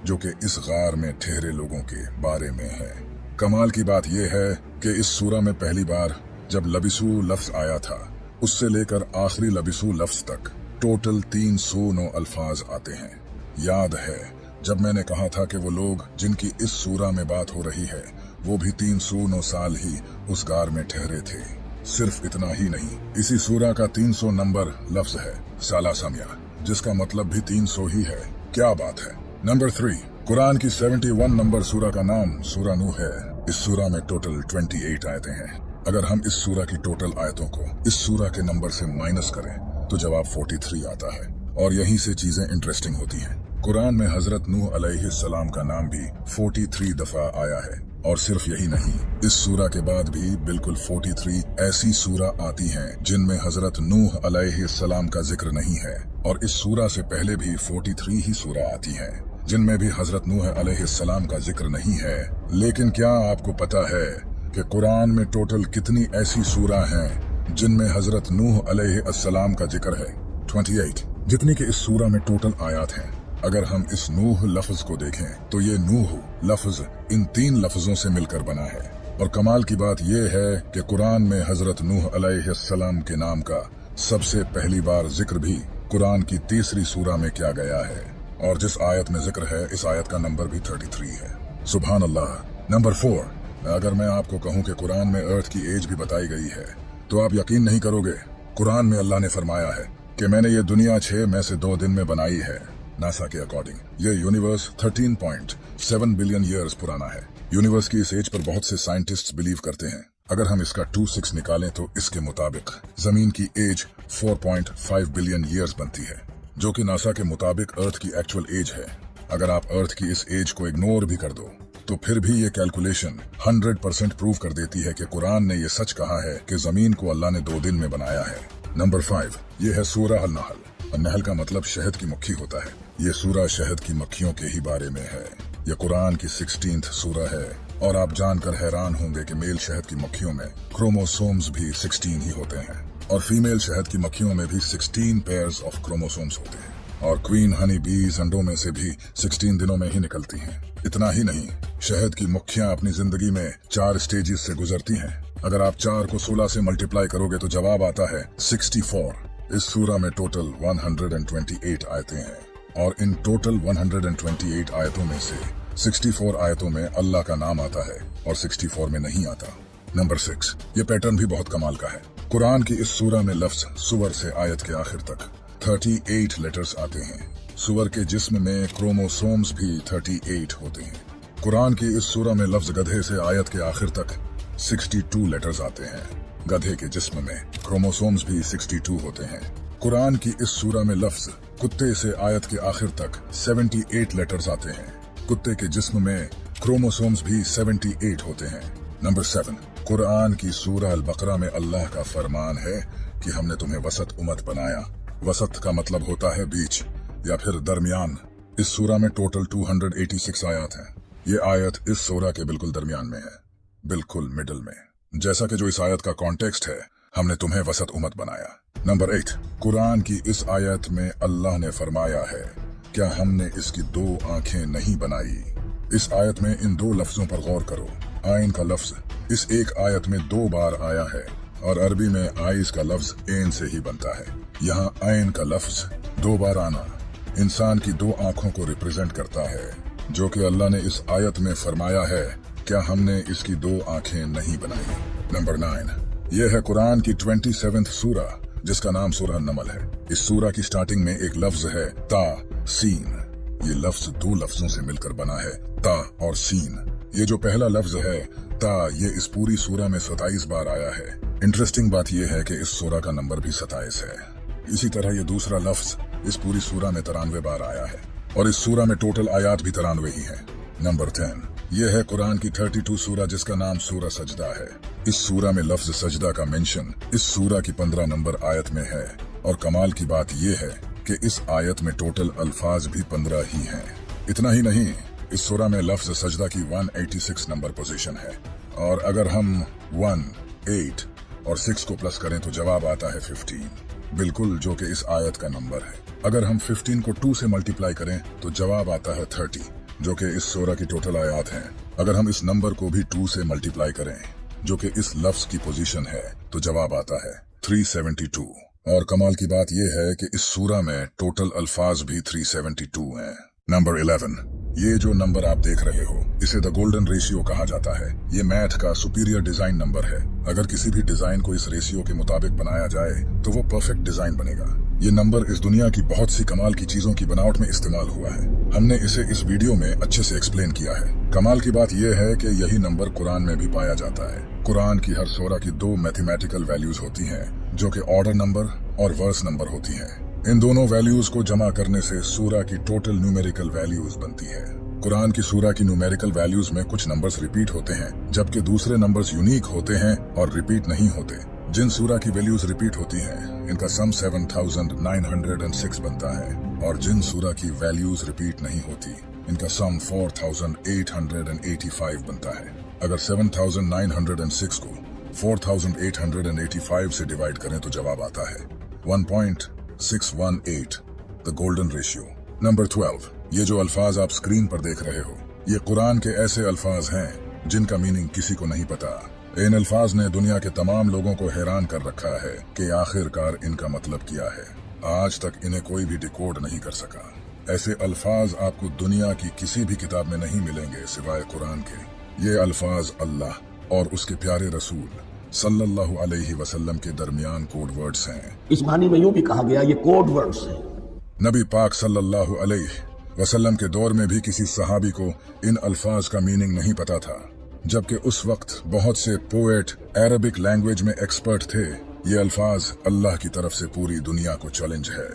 A: जो कि इस गार में ठहरे लोगों के बारे में है। कमाल की बात यह है कि इस सूरा में पहली बार जब लबिसू लफ्ज आया था उससे लेकर आखिरी लबिसू लफ्ज तक टोटल 309 अल्फाज आते हैं। याद है जब मैंने कहा था कि वो लोग जिनकी इस सूरा में बात हो रही है वो भी 309 साल ही उस गार में ठहरे थे। सिर्फ इतना ही नहीं, इसी सूरा का 300 नंबर लफ्ज है साला समिया, जिसका मतलब भी 300 ही है। क्या बात है। नंबर 3, कुरान की 71 नंबर सूरा का नाम सूरा नूह है। इस सूरा में टोटल 28 आयतें हैं। अगर हम इस सूरा की टोटल आयतों को इस सूरा के नंबर से माइनस करें तो जवाब 43 आता है। और यहीं से चीजें इंटरेस्टिंग होती हैं। कुरान में हजरत नूह अलैहिस्सलाम का नाम भी 43 दफा आया है। और सिर्फ यही नहीं, इस सूरा के बाद भी बिल्कुल 43 ऐसी सूरा आती हैं जिनमें हजरत नूह अलैहिस्सलाम का जिक्र नहीं है। और इस सूरा से पहले भी 43 ही सूरा आती हैं जिनमें भी हजरत नूह अलैहिस्सलाम का जिक्र नहीं है। लेकिन क्या आपको पता है कि कुरान में टोटल कितनी ऐसी सूरा हैं जिनमें हजरत नूह अलैहिस्सलाम का जिक्र है? 28, जितनी कि इस सूरा में टोटल आयात हैं। अगर हम इस नूह लफ्ज को देखें तो ये नूह लफ्ज इन 3 लफ्जों से मिलकर बना है। और कमाल की बात यह है कि कुरान में हजरत नूह अलैहिस्सलाम के नाम का सबसे पहली बार जिक्र भी कुरान की 3री सूरा में किया गया है। और जिस आयत में जिक्र है इस आयत का नंबर भी 33 है। सुभान अल्लाह। नंबर 4, अगर मैं आपको कहूँ कि कुरान में अर्थ की एज भी बताई गई है तो आप यकीन नहीं करोगे। कुरान में अल्लाह ने फरमाया है कि मैंने ये दुनिया 6 में से 2 दिन में बनाई है। नासा के अकॉर्डिंग ये यूनिवर्स 13.7 बिलियन ईयर्स पुराना है। यूनिवर्स की इस एज पर बहुत से साइंटिस्ट्स बिलीव करते हैं। अगर हम इसका 26 निकालें तो इसके मुताबिक जमीन की एज 4.5 बिलियन ईयर्स बनती है, जो कि नासा के मुताबिक अर्थ की एक्चुअल एज है। अगर आप अर्थ की इस एज को इग्नोर भी कर दो तो फिर भी ये कैलकुलेशन 100% प्रूव कर देती है कि कुरान ने ये सच कहा है कि जमीन को अल्लाह ने 2 दिन में बनाया है। नंबर 5, ये है सूरा अल नहल। नहल का मतलब शहद की मक्खी होता है। ये सूरा शहद की मक्खियों के ही बारे में है। यह कुरान की 16th सूरा है और आप जानकर हैरान होंगे कि मेल शहद की मक्खियों में क्रोमोसोम्स भी 16 ही होते हैं और फीमेल शहद की मक्खियों में भी 16 पेयर्स ऑफ क्रोमोसोम्स होते हैं। और क्वीन हनी बीज अंडों में से भी 16 दिनों में ही निकलती हैं। इतना ही नहीं, शहद की मक्खियां अपनी जिंदगी में 4 स्टेजेस से गुजरती हैं। अगर आप 4 को 16 से मल्टीप्लाई करोगे तो जवाब आता है 64। इस सूरा में टोटल 128 आयतें हैं और इन टोटल 128 आयतों में से 64 आयतों में अल्लाह का नाम आता है और 64 में नहीं आता। नंबर 6, ये पैटर्न भी बहुत कमाल का है। कुरान की इस सूरा में लफ्ज सुवर से आयत के आखिर तक 38 लेटर्स आते हैं। सुवर के जिस्म में क्रोमोसोम्स भी 38 होते हैं। कुरान की इस सूरा में लफ्ज गधे से आयत के आखिर तक 62 लेटर्स आते हैं। गधे के जिस्म में क्रोमोसोम्स भी 62 होते हैं। कुरान की इस सूरा में लफ्ज कुत्ते से आयत के आखिर तक 78 लेटर्स आते हैं। कुत्ते के जिस्म में क्रोमोसोम्स भी 78 होते हैं। नंबर 7, कुरान की सूरा अल बकरा में अल्लाह का फरमान है कि हमने तुम्हें वसत उम्मत बनाया। वसत का मतलब होता है बीच या फिर दरमियान। इस सूरा में टोटल 286 आयत हैं। ये आयत इस सूरा के बिल्कुल दरमियान में है, बिल्कुल मिडल में। जैसा कि जो इस आयत का कॉन्टेक्स्ट है, हमने तुम्हें वसत उम्मत बनाया। नंबर 8, कुरान की इस आयत में अल्लाह ने फरमाया है, क्या हमने इसकी 2 आंखें नहीं बनाई। इस आयत में इन 2 लफ्जों पर गौर करो। आइन का लफ्ज इस एक आयत में 2 बार आया है और अरबी में आइज का लफ्ज ऐन से ही बनता है। यहाँ ऐन का लफ्ज 2 बार आना इंसान की 2 आंखों को रिप्रेजेंट करता है, जो कि अल्लाह ने इस आयत में फरमाया है, क्या हमने इसकी 2 आंखें नहीं बनाई। नंबर 9, यह है कुरान की 27th सूरा, जिसका नाम सूरह नमल है। इस सूरा की स्टार्टिंग में एक लफ्ज है ता सीन। ये लफ्ज 2 लफ्जों से मिलकर बना है, ता और सीन। ये जो पहला लफ्ज है ता, ये इस पूरी सूरा में 27 बार आया है। इंटरेस्टिंग बात यह है कि इस सूरा का नंबर भी 27 है। इसी तरह ये दूसरा लफ्ज इस पूरी सूरा में 93 बार आया है और इस सूरा में टोटल आयात भी 93 ही है। नंबर 10, यह है कुरान की 32 सूरा, जिसका नाम सूरा सजदा है। इस सूरा में लफ्ज सजदा का मेंशन इस सूरा की 15 नंबर आयत में है और कमाल की बात यह है कि इस आयत में टोटल अल्फाज भी 15 ही हैं। इतना ही नहीं, इस सूरा में लफ्ज सजदा की 186 नंबर पोजीशन है और अगर हम 1, 8 और 6 को प्लस करें तो जवाब आता है 15, बिल्कुल जो कि इस आयत का नंबर है। अगर हम 15 को 2 से मल्टीप्लाई करें तो जवाब आता है 30, जो कि इस सूरा की टोटल आयत हैं। अगर हम इस नंबर को भी 2 से मल्टीप्लाई करें, जो कि इस लफ्ज की पोजीशन है, तो जवाब आता है 372। और कमाल की बात यह है कि इस सूरा में टोटल अल्फाज भी 372 हैं। नंबर 11, ये जो नंबर आप देख रहे हो, इसे द गोल्डन रेशियो कहा जाता है। ये मैथ का सुपीरियर डिजाइन नंबर है। अगर किसी भी डिजाइन को इस रेशियो के मुताबिक बनाया जाए तो वो परफेक्ट डिजाइन बनेगा। ये नंबर इस दुनिया की बहुत सी कमाल की चीजों की बनावट में इस्तेमाल हुआ है। हमने इसे इस वीडियो में अच्छे से एक्सप्लेन किया है। कमाल की बात यह है कि यही नंबर कुरान में भी पाया जाता है। कुरान की हर सूरा की 2 मैथमेटिकल वैल्यूज होती हैं, जो कि ऑर्डर नंबर और वर्स नंबर होती हैं। इन दोनों वैल्यूज को जमा करने से सूरा की टोटल न्यूमेरिकल वैल्यूज बनती है। कुरान की सूरा की न्यूमेरिकल वैल्यूज में कुछ नंबर्स रिपीट होते हैं, जबकि दूसरे नंबर्स यूनिक होते हैं और रिपीट नहीं होते। जिन सूरा की वैल्यूज रिपीट होती हैं, इनका सम 7906 बनता है और जिन सूरा की वैल्यूज रिपीट नहीं होती, इनका सम 4885 बनता है। अगर 7906 को 4885 से डिवाइड करें तो जवाब आता है 1.618, द गोल्डन रेशियो। नंबर 12, ये जो अल्फाज आप स्क्रीन पर देख रहे हो, ये कुरान के ऐसे अल्फाज हैं जिनका मीनिंग किसी को नहीं पता। इन अल्फाज ने दुनिया के तमाम लोगों को हैरान कर रखा है कि आखिरकार इनका मतलब क्या है। आज तक इन्हें कोई भी डिकोड नहीं कर सका। ऐसे अल्फाज आपको दुनिया की किसी भी किताब में नहीं मिलेंगे सिवाय कुरान के। ये अल्फाज अल्लाह और उसके प्यारे रसूल सल्लल्लाहु अलैहि वसल्लम के दरमियान कोड वर्ड्स हैं।
F: इस मानी में यूं भी कहा गया ये कोड वर्ड्स हैं।
A: नबी पाक सल्लल्लाहु अलैहि वसल्लम के दौर में भी किसी सहाबी को इन अल्फाज का मीनिंग नहीं पता था, जबकि उस वक्त बहुत से पोएट अरबिक लैंग्वेज में एक्सपर्ट थे। ये अल्फाज अल्लाह की तरफ से पूरी दुनिया को चैलेंज है,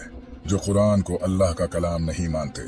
A: जो कुरान को अल्लाह का कलाम नहीं मानते।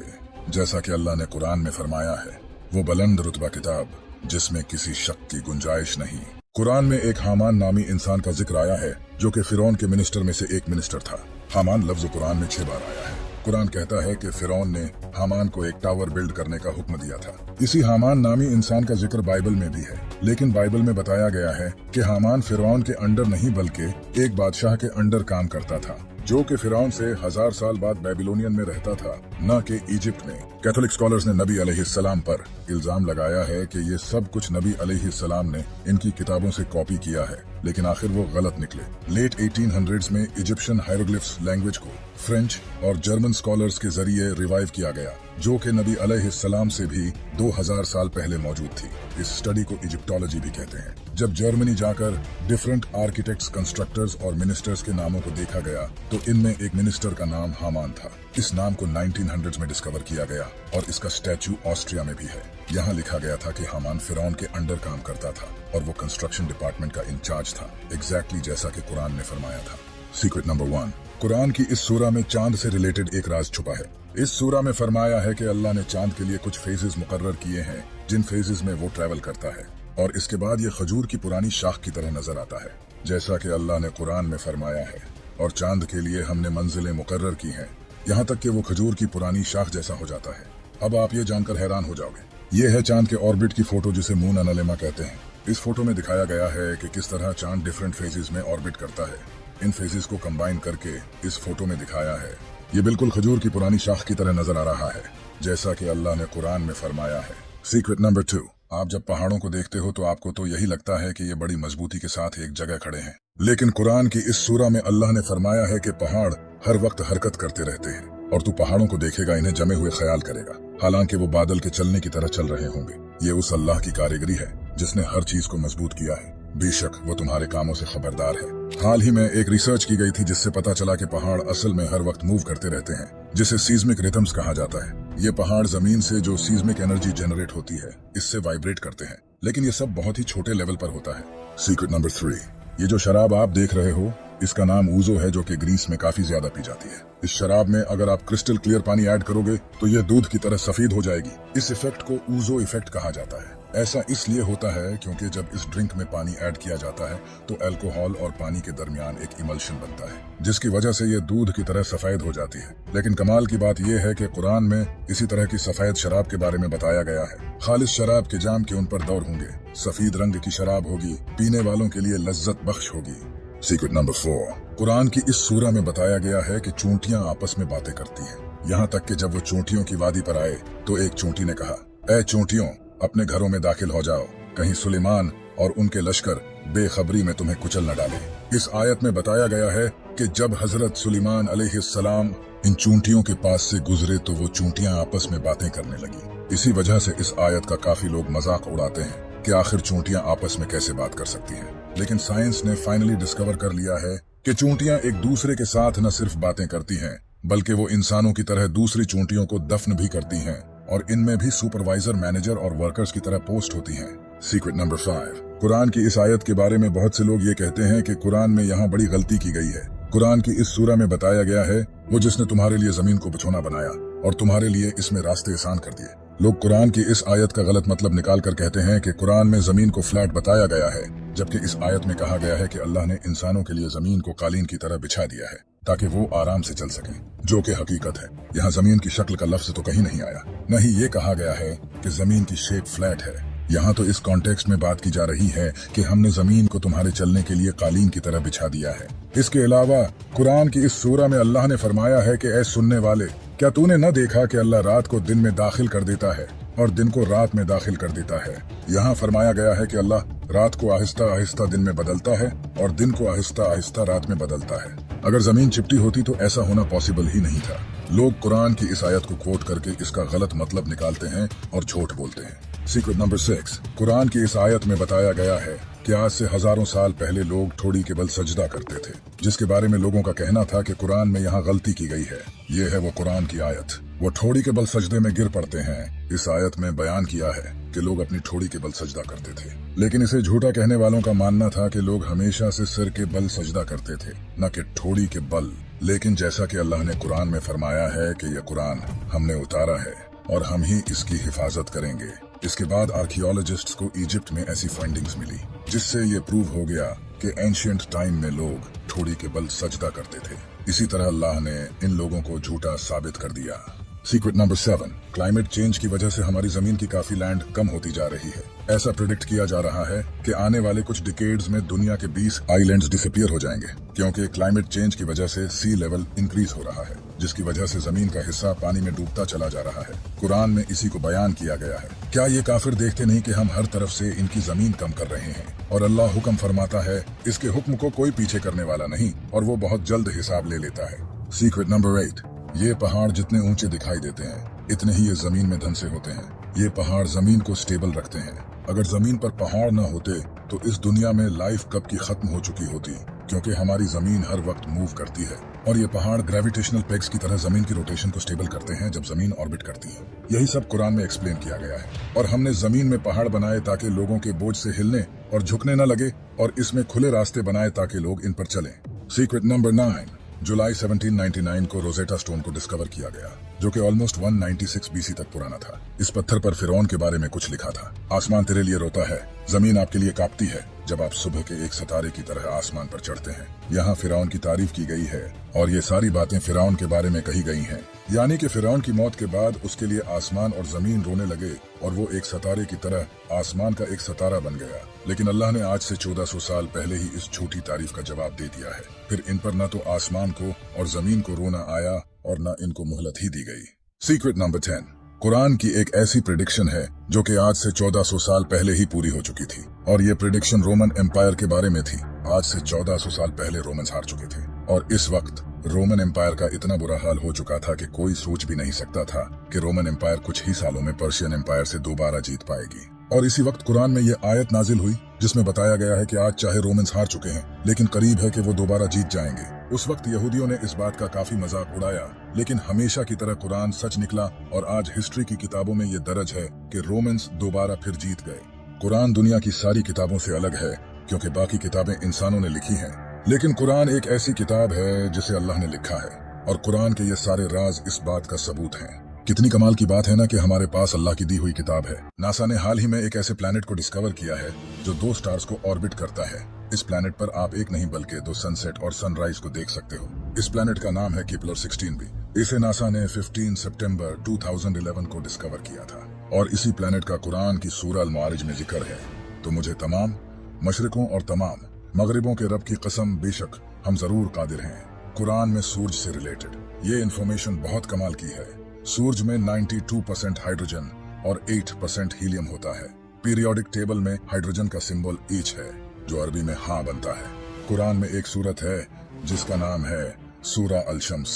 A: जैसा कि अल्लाह ने कुरान में फरमाया है, वो बुलंद रुतबा किताब जिसमें किसी शक की गुंजाइश नहीं। कुरान में एक हामान नामी इंसान का जिक्र आया है, जो कि फिरौन के मिनिस्टर में से एक मिनिस्टर था। हामान लफ्ज कुरान में 6 बार आया है। कुरान कहता है कि फिरौन ने हामान को एक टावर बिल्ड करने का हुक्म दिया था। इसी हामान नामी इंसान का जिक्र बाइबल में भी है, लेकिन बाइबल में बताया गया है कि हामान फिरौन के अंडर नहीं बल्कि एक बादशाह के अंडर काम करता था, जो कि फिरौन से 1000 साल बाद बेबीलोनियन में रहता था, न कि इजिप्ट में। कैथोलिक स्कॉलर्स ने नबी अलैहिस्सलाम पर इल्जाम लगाया है कि ये सब कुछ नबी अलैहिस्सलाम ने इनकी किताबों से कॉपी किया है, लेकिन आखिर वो गलत निकले। लेट 1800s में इजिप्शियन हायरोग्लिफ्स लैंग्वेज को फ्रेंच और जर्मन स्कॉलर्स के जरिए रिवाइव किया गया, जो कि नबी अलैहिस्सलाम से भी 2000 साल पहले मौजूद थी। इस स्टडी को इजिप्टोलॉजी भी कहते हैं। जब जर्मनी जाकर डिफरेंट आर्किटेक्ट्स, कंस्ट्रक्टर्स और मिनिस्टर्स के नामों को देखा गया तो इनमें एक मिनिस्टर का नाम हामान था। इस नाम को 1900s में डिस्कवर किया गया और इसका स्टैचू ऑस्ट्रिया में भी है। यहाँ लिखा गया था कि हामान फिरौन के अंडर काम करता था और वो कंस्ट्रक्शन डिपार्टमेंट का इंचार्ज था, एग्जैक्टली जैसा कि कुरान ने फरमाया था। सीक्रेट नंबर 1, कुरान की इस सूरा में चांद से रिलेटेड एक राज छुपा है। इस सूरा में फरमाया है कि अल्लाह ने चांद के लिए कुछ फेजेस मुकर्रर किए हैं, जिन फेजेस में वो ट्रैवल करता है और इसके बाद ये खजूर की पुरानी शाख की तरह नजर आता है, जैसा कि अल्लाह ने कुरान में फरमाया है। और चांद के लिए हमने मंजिलें मुकर्रर की हैं, यहाँ तक कि वो खजूर की पुरानी शाख जैसा हो जाता है। अब आप ये जानकर हैरान हो जाओगे। ये है चांद के ऑर्बिट की फोटो, जिसे मून एनालेमा कहते हैं। इस फोटो में दिखाया गया है कि किस तरह चांद डिफरेंट फेजेस में ऑर्बिट करता है। इन फेजेस को कंबाइन करके इस फोटो में दिखाया है। ये बिल्कुल खजूर की पुरानी शाख की तरह नजर आ रहा है, जैसा कि अल्लाह ने कुरान में फरमाया है। सीक्रेट नंबर 2, आप जब पहाड़ों को देखते हो तो आपको तो यही लगता है कि ये बड़ी मजबूती के साथ एक जगह खड़े हैं, लेकिन कुरान की इस सूरा में अल्लाह ने फरमाया है कि पहाड़ हर वक्त हरकत करते रहते हैं और तू पहाड़ों को देखेगा, इन्हें जमे हुए ख्याल करेगा, हालांकि वो बादल के चलने की तरह चल रहे होंगे। ये उस अल्लाह की कारीगरी है जिसने हर चीज को मजबूत किया है। बेशक वो तुम्हारे कामों से खबरदार है। हाल ही में एक रिसर्च की गई थी जिससे पता चला कि पहाड़ असल में हर वक्त मूव करते रहते हैं, जिसे सीज्मिक रिथम्स कहा जाता है। ये पहाड़ जमीन से जो सीज्मिक एनर्जी जनरेट होती है इससे वाइब्रेट करते हैं, लेकिन ये सब बहुत ही छोटे लेवल पर होता है। सीक्रेट नंबर 3, ये जो शराब आप देख रहे हो इसका नाम ऊजो है, जो कि ग्रीस में काफी ज्यादा पी जाती है। इस शराब में अगर आप क्रिस्टल क्लियर पानी ऐड करोगे तो ये दूध की तरह सफेद हो जाएगी। इस इफेक्ट को ऊजो इफेक्ट कहा जाता है। ऐसा इसलिए होता है क्योंकि जब इस ड्रिंक में पानी ऐड किया जाता है तो अल्कोहल और पानी के दरमियान एक इमल्शन बनता है, जिसकी वजह से ये दूध की तरह सफेद हो जाती है। लेकिन कमाल की बात यह है कि कुरान में इसी तरह की सफेद शराब के बारे में बताया गया है। खालिस शराब के जाम के उन पर दौर होंगे, सफेद रंग की शराब होगी, पीने वालों के लिए लज्जत बख्श होगी। सीक्रेट नंबर 4, कुरान की इस सूरा में बताया गया है कि चूंटियां आपस में बातें करती हैं। यहाँ तक कि जब वो चूंटियों की वादी पर आए तो एक चूंटी ने कहा, ऐ चूंटियों, अपने घरों में दाखिल हो जाओ, कहीं सुलेमान और उनके लश्कर बेखबरी में तुम्हें कुचल न डाले। इस आयत में बताया गया है कि जब हजरत सुलेमान अलैहिस्सलाम इन चूंटियों के पास से गुजरे तो वो चूंटियां आपस में बातें करने लगी। इसी वजह से इस आयत का काफी लोग मजाक उड़ाते हैं कि आखिर चूंटियां आपस में कैसे बात कर सकती हैं। लेकिन साइंस ने फाइनली डिस्कवर कर लिया है कि चूंटियां एक दूसरे के साथ न सिर्फ बातें करती हैं बल्कि वो इंसानों की तरह दूसरी चूंटियों को दफन भी करती हैं और इनमें भी सुपरवाइजर, मैनेजर और वर्कर्स की तरह पोस्ट होती हैं। सीक्रेट नंबर 5, कुरान की इस आयत के बारे में बहुत से लोग ये कहते हैं कि कुरान में यहाँ बड़ी गलती की गई है। कुरान की इस सूरा में बताया गया है वो जिसने तुम्हारे लिए जमीन को बिछोना बनाया और तुम्हारे लिए इसमें रास्ते आसान कर दिए। लोग कुरान की इस आयत का गलत मतलब निकाल कर कहते हैं कि कुरान में जमीन को फ्लैट बताया गया है, जबकि इस आयत में कहा गया है कि अल्लाह ने इंसानों के लिए जमीन को कालीन की तरह बिछा दिया है ताकि वो आराम से चल सकें, जो कि हकीकत है। यहाँ जमीन की शक्ल का लफ्ज तो कहीं नहीं आया, न ही ये कहा गया है कि जमीन की शेप फ्लैट है। यहाँ तो इस कॉन्टेक्स्ट में बात की जा रही है कि हमने जमीन को तुम्हारे चलने के लिए कालीन की तरह बिछा दिया है। इसके अलावा कुरान की इस सूरा में अल्लाह ने फरमाया है कि ऐ सुनने वाले, क्या तूने न देखा कि अल्लाह रात को दिन में दाखिल कर देता है और दिन को रात में दाखिल कर देता है। यहाँ फरमाया गया है कि अल्लाह रात को आहिस्ता आहिस्ता दिन में बदलता है और दिन को आहिस्ता आहिस्ता रात में बदलता है। अगर जमीन चिपटी होती तो ऐसा होना पॉसिबल ही नहीं था। लोग कुरान की इस आयत को कोट करके इसका गलत मतलब निकालते हैं और झूठ बोलते हैं। सीक्रेट नंबर 6, कुरान की इस आयत में बताया गया है कि आज से हजारों साल पहले लोग ठोड़ी के बल सजदा करते थे, जिसके बारे में लोगों का कहना था कि कुरान में यहाँ गलती की गई है। ये है वो कुरान की आयत, वो ठोड़ी के बल सजदे में गिर पड़ते हैं। इस आयत में बयान किया है कि लोग अपनी ठोड़ी के बल सजदा करते थे, लेकिन इसे झूठा कहने वालों का मानना था कि लोग हमेशा से सिर के बल सजदा करते थे, न कि ठोड़ी के बल। लेकिन जैसा कि अल्लाह ने कुरान में फरमाया है कि यह कुरान हमने उतारा है और हम ही इसकी हिफाजत करेंगे। इसके बाद आर्कियोलॉजिस्ट्स को इजिप्ट में ऐसी फाइंडिंग्स मिली जिससे ये प्रूव हो गया कि एंशिएंट टाइम में लोग ठोड़ी के बल सजदा करते थे। इसी तरह अल्लाह ने इन लोगों को झूठा साबित कर दिया। सीक्रेट नंबर 7, क्लाइमेट चेंज की वजह से हमारी जमीन की काफी लैंड कम होती जा रही है। ऐसा प्रेडिक्ट किया जा रहा है कि आने वाले कुछ डिकेड्स में दुनिया के 20 आइलैंड्स डिसअपीयर हो जाएंगे, क्योंकि क्लाइमेट चेंज की वजह से सी लेवल इंक्रीज हो रहा है, जिसकी वजह से जमीन का हिस्सा पानी में डूबता चला जा रहा है। कुरान में इसी को बयान किया गया है। क्या ये काफिर देखते नहीं कि हम हर तरफ से इनकी जमीन कम कर रहे हैं और अल्लाह हुक्म फरमाता है, इसके हुक्म को कोई पीछे करने वाला नहीं और वो बहुत जल्द हिसाब ले लेता है। सीक्रेट नंबर 8, ये पहाड़ जितने ऊंचे दिखाई देते हैं इतने ही ये जमीन में धंसे होते हैं। ये पहाड़ जमीन को स्टेबल रखते हैं। अगर जमीन पर पहाड़ न होते तो इस दुनिया में लाइफ कब की खत्म हो चुकी होती, क्योंकि हमारी जमीन हर वक्त मूव करती है और ये पहाड़ ग्रेविटेशनल पेग्स की तरह जमीन की रोटेशन को स्टेबल करते हैं जब जमीन ऑर्बिट करती है। यही सब कुरान में एक्सप्लेन किया गया है और हमने जमीन में पहाड़ बनाए ताकि लोगों के बोझ से हिलने और झुकने न लगे, और इसमें खुले रास्ते बनाए ताकि लोग इन पर चलें। सीक्रेट नंबर 9, जुलाई 1799 को रोजेटा स्टोन को डिस्कवर किया गया, जो कि ऑलमोस्ट 196 बीसी तक पुराना था। इस पत्थर पर फिरौन के बारे में कुछ लिखा था। आसमान तेरे लिए रोता है, जमीन आपके लिए कांपती है जब आप सुबह के एक सितारे की तरह आसमान पर चढ़ते हैं। यहाँ फिरौन की तारीफ की गई है और ये सारी बातें फिरौन के बारे में कही गई हैं, यानी कि फिरौन की मौत के बाद उसके लिए आसमान और जमीन रोने लगे और वो एक सितारे की तरह आसमान का एक सितारा बन गया। लेकिन अल्लाह ने आज से 1400 साल पहले ही इस झूठी तारीफ का जवाब दे दिया है। फिर इन पर न तो आसमान को और जमीन को रोना आया और न इनको मोहलत ही दी गई। सीक्रेट नंबर 10, कुरान की एक ऐसी प्रेडिक्शन है जो कि आज से 1400 साल पहले ही पूरी हो चुकी थी, और ये प्रेडिक्शन रोमन एम्पायर के बारे में थी। आज से 1400 साल पहले रोमन्स हार चुके थे, और इस वक्त रोमन एम्पायर का इतना बुरा हाल हो चुका था कि कोई सोच भी नहीं सकता था कि रोमन एम्पायर कुछ ही सालों में पर्शियन एम्पायर से दोबारा जीत पाएगी। और इसी वक्त कुरान में ये आयत नाजिल हुई जिसमें बताया गया है कि आज चाहे रोमन्स हार चुके हैं, लेकिन करीब है कि वो दोबारा जीत जाएंगे। उस वक्त यहूदियों ने इस बात का काफी मजाक उड़ाया, लेकिन हमेशा की तरह कुरान सच निकला, और आज हिस्ट्री की किताबों में ये दर्ज है कि रोमन्स दोबारा फिर जीत गए। कुरान दुनिया की सारी किताबों से अलग है क्योंकि बाकी किताबें इंसानों ने लिखी हैं, लेकिन कुरान एक ऐसी किताब है जिसे अल्लाह ने लिखा है, और कुरान के ये सारे राज इस बात का सबूत हैं। कितनी कमाल की बात है ना कि हमारे पास अल्लाह की दी हुई किताब है। नासा ने हाल ही में एक ऐसे प्लैनेट को डिस्कवर किया है जो 2 स्टार्स को ऑर्बिट करता है। इस प्लैनेट पर आप एक नहीं बल्कि 2 सनसेट और सनराइज को देख सकते हो। इस प्लैनेट का नाम है केपलर 16b। इसे नासा ने 15 सितंबर 2011 को डिस्कवर किया था, और इसी प्लैनेट का कुरान की सूरह अल-मारिज में जिक्र है। तो मुझे तमाम मशरिकों और तमाम मगरिबों के रब की कसम, बेशक हम जरूर कादिर हैं। कुरान में सूरज से रिलेटेड ये इन्फॉर्मेशन बहुत कमाल की है। सूरज में 92% हाइड्रोजन और 8% हीलियम होता है। पीरियोडिक टेबल में हाइड्रोजन का सिंबल H है, जो अरबी में हाँ बनता है। कुरान में एक सूरत है जिसका नाम है सूरा अल-शम्स।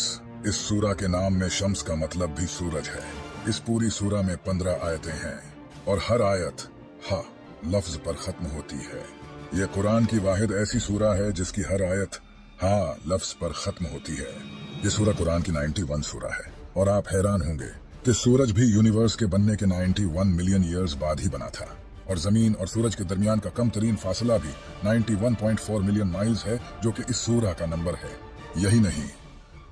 A: इस सूरा के नाम में शम्स का मतलब भी सूरज है। इस पूरी सूरा में 15 आयतें हैं, और हर आयत हा लफ्ज पर खत्म होती है। यह कुरान की वाहिद ऐसी सूरा है जिसकी हर आयत हा लफ्ज पर खत्म होती है। ये सूरा कुरान की 91 सूरा है, और आप हैरान होंगे कि सूरज भी यूनिवर्स के बनने के 91 मिलियन ईयर्स बाद ही बना था, और जमीन और सूरज के दरमियान का कम तरीन फासला भी 91.4 मिलियन माइल्स है, जो कि इस सूरा का नंबर है। यही नहीं,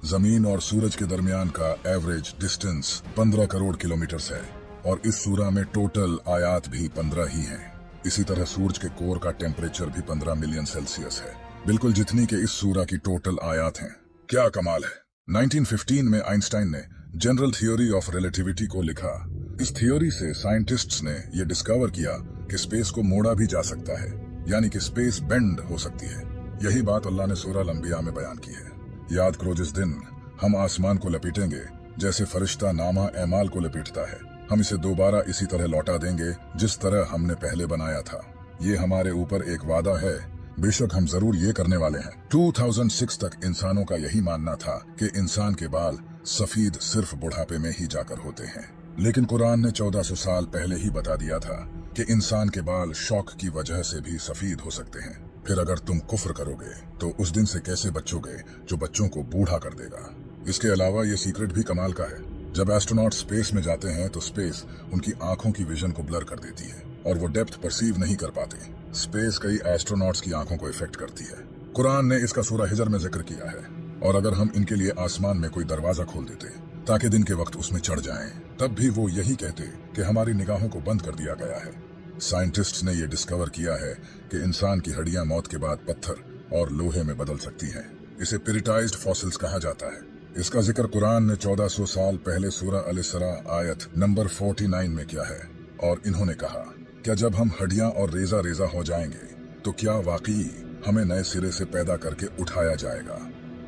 A: जमीन और सूरज के दरमियान का एवरेज डिस्टेंस 15 करोड़ किलोमीटर है, और इस सूरा में टोटल आयात भी 15 ही हैं। इसी तरह सूरज के कोर का टेम्परेचर भी 15 मिलियन सेल्सियस है, बिल्कुल जितनी के इस सूरा की टोटल आयात हैं। क्या कमाल है। 1915 में आइंस्टाइन ने जनरल थियोरी ऑफ रिलेटिविटी को लिखा। इस थियोरी से साइंटिस्ट्स ने यह डिस्कवर किया कि स्पेस को मोड़ा भी जा सकता है, यानी कि स्पेस बेंड हो सकती है। यही बात अल्लाह ने सूरह अल-अंबिया में बयान की है। याद करो, जिस दिन हम आसमान को लपेटेंगे जैसे फरिश्ता नामा एमाल को लपेटता है, हम इसे दोबारा इसी तरह लौटा देंगे जिस तरह हमने पहले बनाया था। ये हमारे ऊपर एक वादा है, बेशक हम जरूर ये करने वाले हैं। 2006 तक इंसानों का यही मानना था कि इंसान के बाल सफेद सिर्फ बुढ़ापे में ही जाकर होते हैं, लेकिन कुरान ने 1400 साल पहले ही बता दिया था कि इंसान के बाल शौक की वजह से भी सफेद हो सकते हैं। फिर अगर तुम कुफ्र करोगे तो उस दिन से कैसे बचोगे जो बच्चों को बूढ़ा कर देगा। इसके अलावा ये सीक्रेट भी कमाल का है। जब एस्ट्रोनॉट स्पेस में जाते हैं तो स्पेस उनकी आंखों की विजन को ब्लर कर देती है, और वो डेप्थ परसीव नहीं कर पाते। स्पेस कई एस्ट्रोनॉट्स की आंखों को इफेक्ट करती है। कुरान ने इसका सूरा हिजर में जिक्र किया है, और अगर हम इनके लिए आसमान में कोई दरवाजा खोल देते ताकि दिन के वक्त उसमें चढ़ जाएं, तब भी वो यही कहते कि हमारी निगाहों को बंद कर दिया गया है। साइंटिस्ट्स ने ये डिस्कवर किया है कि इंसान की हड्डियां मौत के बाद पत्थर और लोहे में बदल सकती हैं। इसे पिरिटाइज्ड फॉसिल्स कहा जाता है। इसका जिक्र कुरान ने 1400 साल पहले सूरह अल-इसरा आयत नंबर 49 में किया है, और इन्होंने कहा, क्या जब हम हड्डियां और रेजा रेजा हो जाएंगे तो क्या वाकई हमें नए सिरे से पैदा करके उठाया जाएगा?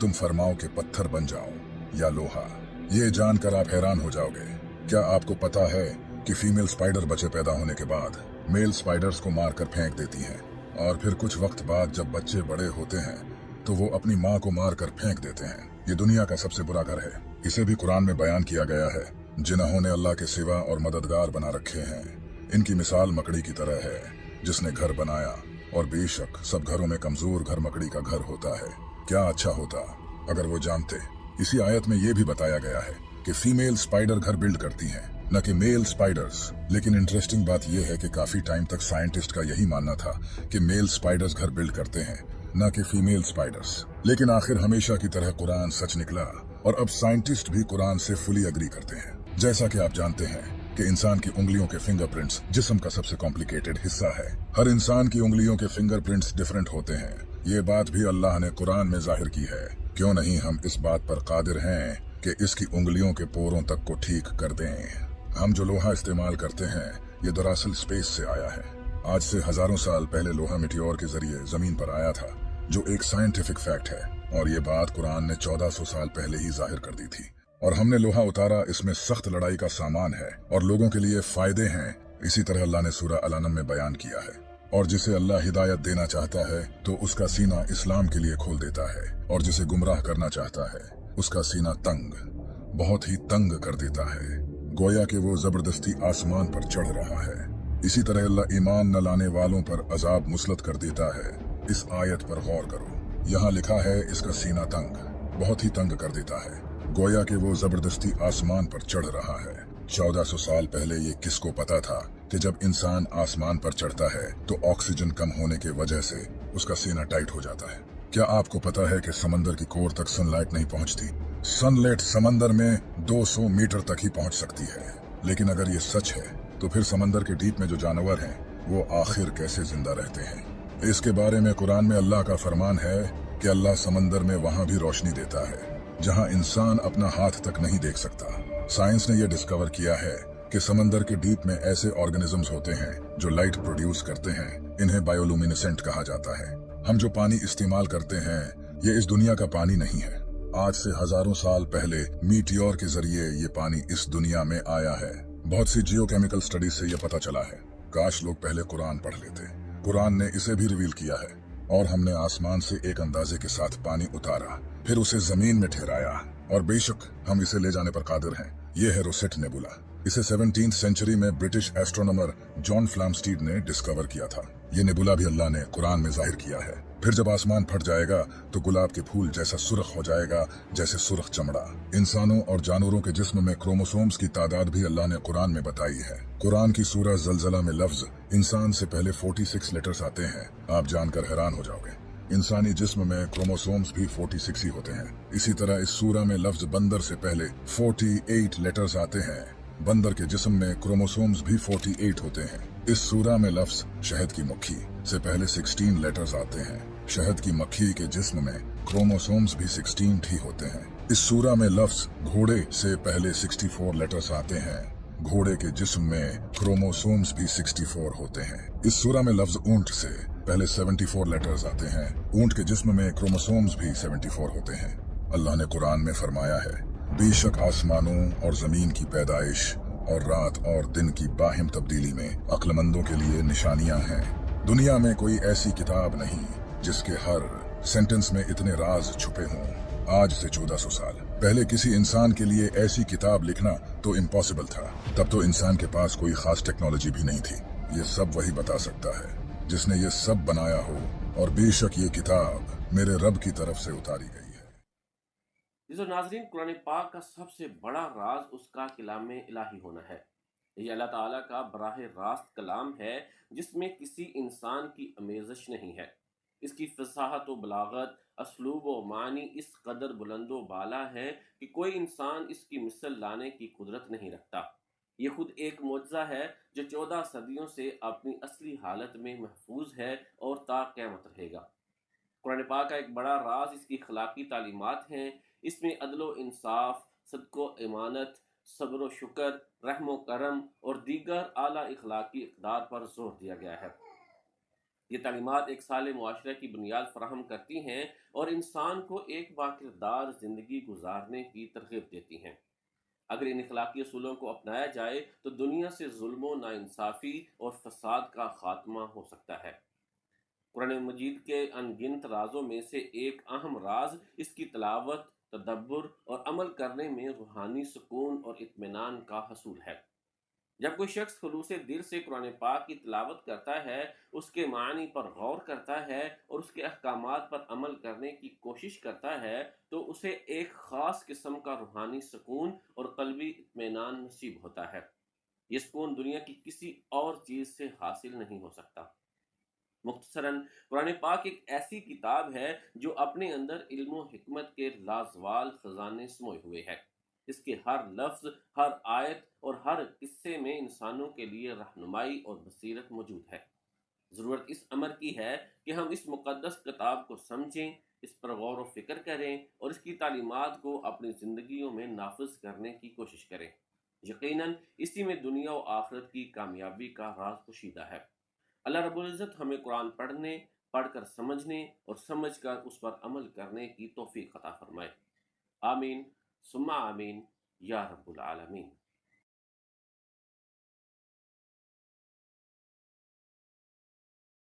A: तुम फरमाओ कि पत्थर बन जाओ या लोहा। ये जानकर आप हैरान हो जाओगे। क्या आपको पता है कि फीमेल स्पाइडर बच्चे पैदा होने के बाद मेल स्पाइडर्स को मारकर फेंक देती हैं, और फिर कुछ वक्त बाद जब बच्चे बड़े होते हैं तो वो अपनी माँ को मारकर फेंक देते हैं। ये दुनिया का सबसे बुरा घर है। इसे भी कुरान में बयान किया गया है। जिन्होंने अल्लाह के सिवा और मददगार बना रखे हैं, इनकी मिसाल मकड़ी की तरह है जिसने घर बनाया, और बेशक सब घरों में कमजोर घर मकड़ी का घर होता है। क्या अच्छा होता अगर वो जानते। इसी आयत में ये भी बताया गया है कि फीमेल स्पाइडर घर बिल्ड करती हैं, न कि मेल स्पाइडर्स। लेकिन इंटरेस्टिंग बात यह है कि काफी टाइम तक साइंटिस्ट का यही मानना था कि मेल स्पाइडर्स घर बिल्ड करते हैं, न कि फीमेल स्पाइडर्स। लेकिन आखिर हमेशा की तरह कुरान सच निकला, और अब साइंटिस्ट भी कुरान से फुली एग्री करते हैं। जैसा कि आप जानते हैं कि इंसान की उंगलियों के फिंगरप्रिंट्स जिस्म का सबसे कॉम्प्लिकेटेड हिस्सा है। हर इंसान की उंगलियों के फिंगरप्रिंट्स डिफरेंट होते हैं। ये बात भी अल्लाह ने कुरान में जाहिर की है। क्यों नहीं हम इस बात पर कादिर हैं कि इसकी उंगलियों के पोरों तक को ठीक कर दें। हम जो लोहा इस्तेमाल करते हैं ये दरअसल स्पेस से आया है। आज से हजारों साल पहले लोहा मिटियोर के जरिए जमीन पर आया था, जो एक साइंटिफिक फैक्ट है, और ये बात कुरान ने 1400 साल पहले ही जाहिर कर दी थी। और हमने लोहा उतारा, इसमें सख्त लड़ाई का सामान है और लोगों के लिए फायदे हैं। इसी तरह अल्लाह ने सूरह अल-अनम में बयान किया है। और जिसे अल्लाह हिदायत देना चाहता है तो उसका सीना इस्लाम के लिए खोल देता है, और जिसे गुमराह करना चाहता है उसका सीना तंग, बहुत ही तंग कर देता है, गोया कि वो जबरदस्ती आसमान पर चढ़ रहा है। इसी तरह अल्लाह ईमान न लाने वालों पर अजाब मुसलत कर देता है। इस आयत पर गौर करो, यहाँ लिखा है इसका सीना तंग, बहुत ही तंग कर देता है, गोया कि वो जबरदस्ती आसमान पर चढ़ रहा है। 1400 साल पहले ये किसको पता था कि जब इंसान आसमान पर चढ़ता है तो ऑक्सीजन कम होने की वजह से उसका सीना टाइट हो जाता है। क्या आपको पता है कि समंदर की कोर तक सनलाइट नहीं पहुंचती? सनलाइट समंदर में 200 मीटर तक ही पहुंच सकती है। लेकिन अगर ये सच है तो फिर समंदर के डीप में जो जानवर हैं वो आखिर कैसे जिंदा रहते हैं? इसके बारे में कुरान में अल्लाह का फरमान है कि अल्लाह समंदर में वहां भी रोशनी देता है जहां इंसान अपना हाथ तक नहीं देख सकता। साइंस ने यह डिस्कवर किया है कि समंदर के डीप में ऐसे ऑर्गेनिजम्स होते हैं जो लाइट प्रोड्यूस करते हैं। इन्हें बायोलुमिनेसेंट कहा जाता है। हम जो पानी इस्तेमाल करते हैं ये इस दुनिया का पानी नहीं है। आज से हजारों साल पहले मीटियोर के जरिए ये पानी इस दुनिया में आया है। बहुत सी जियोकेमिकल स्टडीज से यह पता चला है। काश लोग पहले कुरान पढ़ लेते। कुरान ने इसे भी रिवील किया है। और हमने आसमान से एक अंदाजे के साथ पानी उतारा, फिर उसे जमीन में ठहराया, और बेशक हम इसे ले जाने पर कादिर हैं। यह है रोसेट नेबुला। इसे 17th सेंचुरी में ब्रिटिश एस्ट्रोनॉमर जॉन फ्लामस्टीड ने डिस्कवर किया था। ये नेबुला भी अल्लाह ने कुरान में जाहिर किया है। फिर जब आसमान फट जाएगा तो गुलाब के फूल जैसा सुर्ख हो जाएगा, जैसे सुर्ख चमड़ा। इंसानों और जानवरों के जिस्म में क्रोमोसोम्स की तादाद भी अल्लाह ने कुरान में बताई है। कुरान की सूरह ज़लज़ला में लफ्ज इंसान से पहले 46 लेटर्स आते हैं। आप जानकर हैरान हो जाओगे। इंसानी जिस्म में क्रोमोसोम्स भी 46 ही होते हैं। इसी तरह इस सूरह में लफ्ज बंदर से पहले 48 लेटर्स आते हैं। बंदर के जिस्म में क्रोमोसोम्स भी 48 होते हैं। इस सूरह में लफ्ज शहद की मक्खी से पहले 16 लेटर्स आते हैं। शहद की मक्खी के जिस्म में क्रोमोसोम्स भी 16 ही होते हैं। इस सूरह में लफ्ज घोड़े से पहले 64 लेटर्स आते हैं। घोड़े के जिस्म में क्रोमोसोम्स भी 64 होते हैं। इस सूरह में लफ्ज ऊंट से पहले 74 लेटर्स आते हैं। ऊंट के जिस्म में क्रोमोसोम्स भी 74 होते हैं। अल्लाह ने कुरान में फरमाया है, बेशक आसमानों और जमीन की पैदाइश और रात और दिन की बाहिम तब्दीली में अक्लमंदों के लिए निशानियां हैं। दुनिया में कोई ऐसी किताब नहीं जिसके हर सेंटेंस में इतने राज छुपे हों। आज से 1400 साल पहले किसी इंसान के लिए ऐसी किताब लिखना तो इम्पॉसिबल था। तब तो इंसान के पास कोई खास टेक्नोलॉजी भी नहीं थी। ये सब वही बता सकता है जिसने ये सब बनाया हो, और बेशक ये किताब मेरे रब की तरफ से उतारी गई है।
B: जिसो नाजरीन, कुरान पाक का सबसे बड़ा राज उसका कलाम इलाही होना है। ये अल्लाह ताला का बराह रास्त कलाम है जिसमें किसी इंसान की अमेज़श नहीं है। इसकी फसाहत व बलागत, असलूब व मानी इस कदर बुलंदो बाला है कि कोई इंसान इसकी मिसल लाने की कुदरत नहीं रखता। ये खुद एक मुआजिज़ा है जो 14 सदियों से अपनी असली हालत में महफूज है और ता क़यामत रहेगा। कुरान पाक का एक बड़ा राज इसकी अखलाकी तालीमात हैं। इसमें अदलो इंसाफ, सदको इमानत, सब्र व शुक्र, रहमो करम और दीगर आला इखलाकी इक़दार पर जोर दिया गया है। ये तालीमात एक साले मुआशरे की बुनियाद फराहम करती हैं और इंसान को एक बाकिरदार ज़िंदगी गुजारने की तरगीब देती हैं। अगर इन इखलाकी असूलों को अपनाया जाए तो दुनिया से जुल्म, नाइंसाफ़ी और फसाद का खात्मा हो सकता है। कुरान मजीद के अनगिनत राजों में से एक अहम राज इसकी तलावत, तदब्बर और अमल करने में रूहानी सुकून और इत्मीनान का हसूल है। जब कोई शख्स खुलूसे दिल से कुरान पाक की तिलावत करता है, उसके मानी पर गौर करता है और उसके अहकामात पर अमल करने की कोशिश करता है, तो उसे एक ख़ास किस्म का रूहानी सुकून और क़ल्बी इत्मीनान नसीब होता है। ये सुकून दुनिया की किसी और चीज़ से हासिल नहीं हो सकता। मुख्तसरन, कुरान पाक एक ऐसी किताब है जो अपने अंदर इल्म व हिकमत के लाजवाल खजाने समोए हुए है। इसके हर लफ्ज़, हर आयत और हर किस्से में इंसानों के लिए रहनुमाई और बसीरत मौजूद है। ज़रूरत इस अमर की है कि हम इस मुक़द्दस किताब को समझें, इस पर गौर व फिक्र करें और इसकी तालीमात को अपनी ज़िंदगियों में नाफिज करने की कोशिश करें। यकीनन इसी में दुनिया व आखिरत की कामयाबी का राज पोशीदा है। अल्लाह रब्बुल इज़्ज़त हमें कुरान पढ़ने, पढ़कर समझने और समझकर उस पर अमल करने की तौफीक अता फरमाए। आमीन सुम्मा आमीन। یا رب العالمین.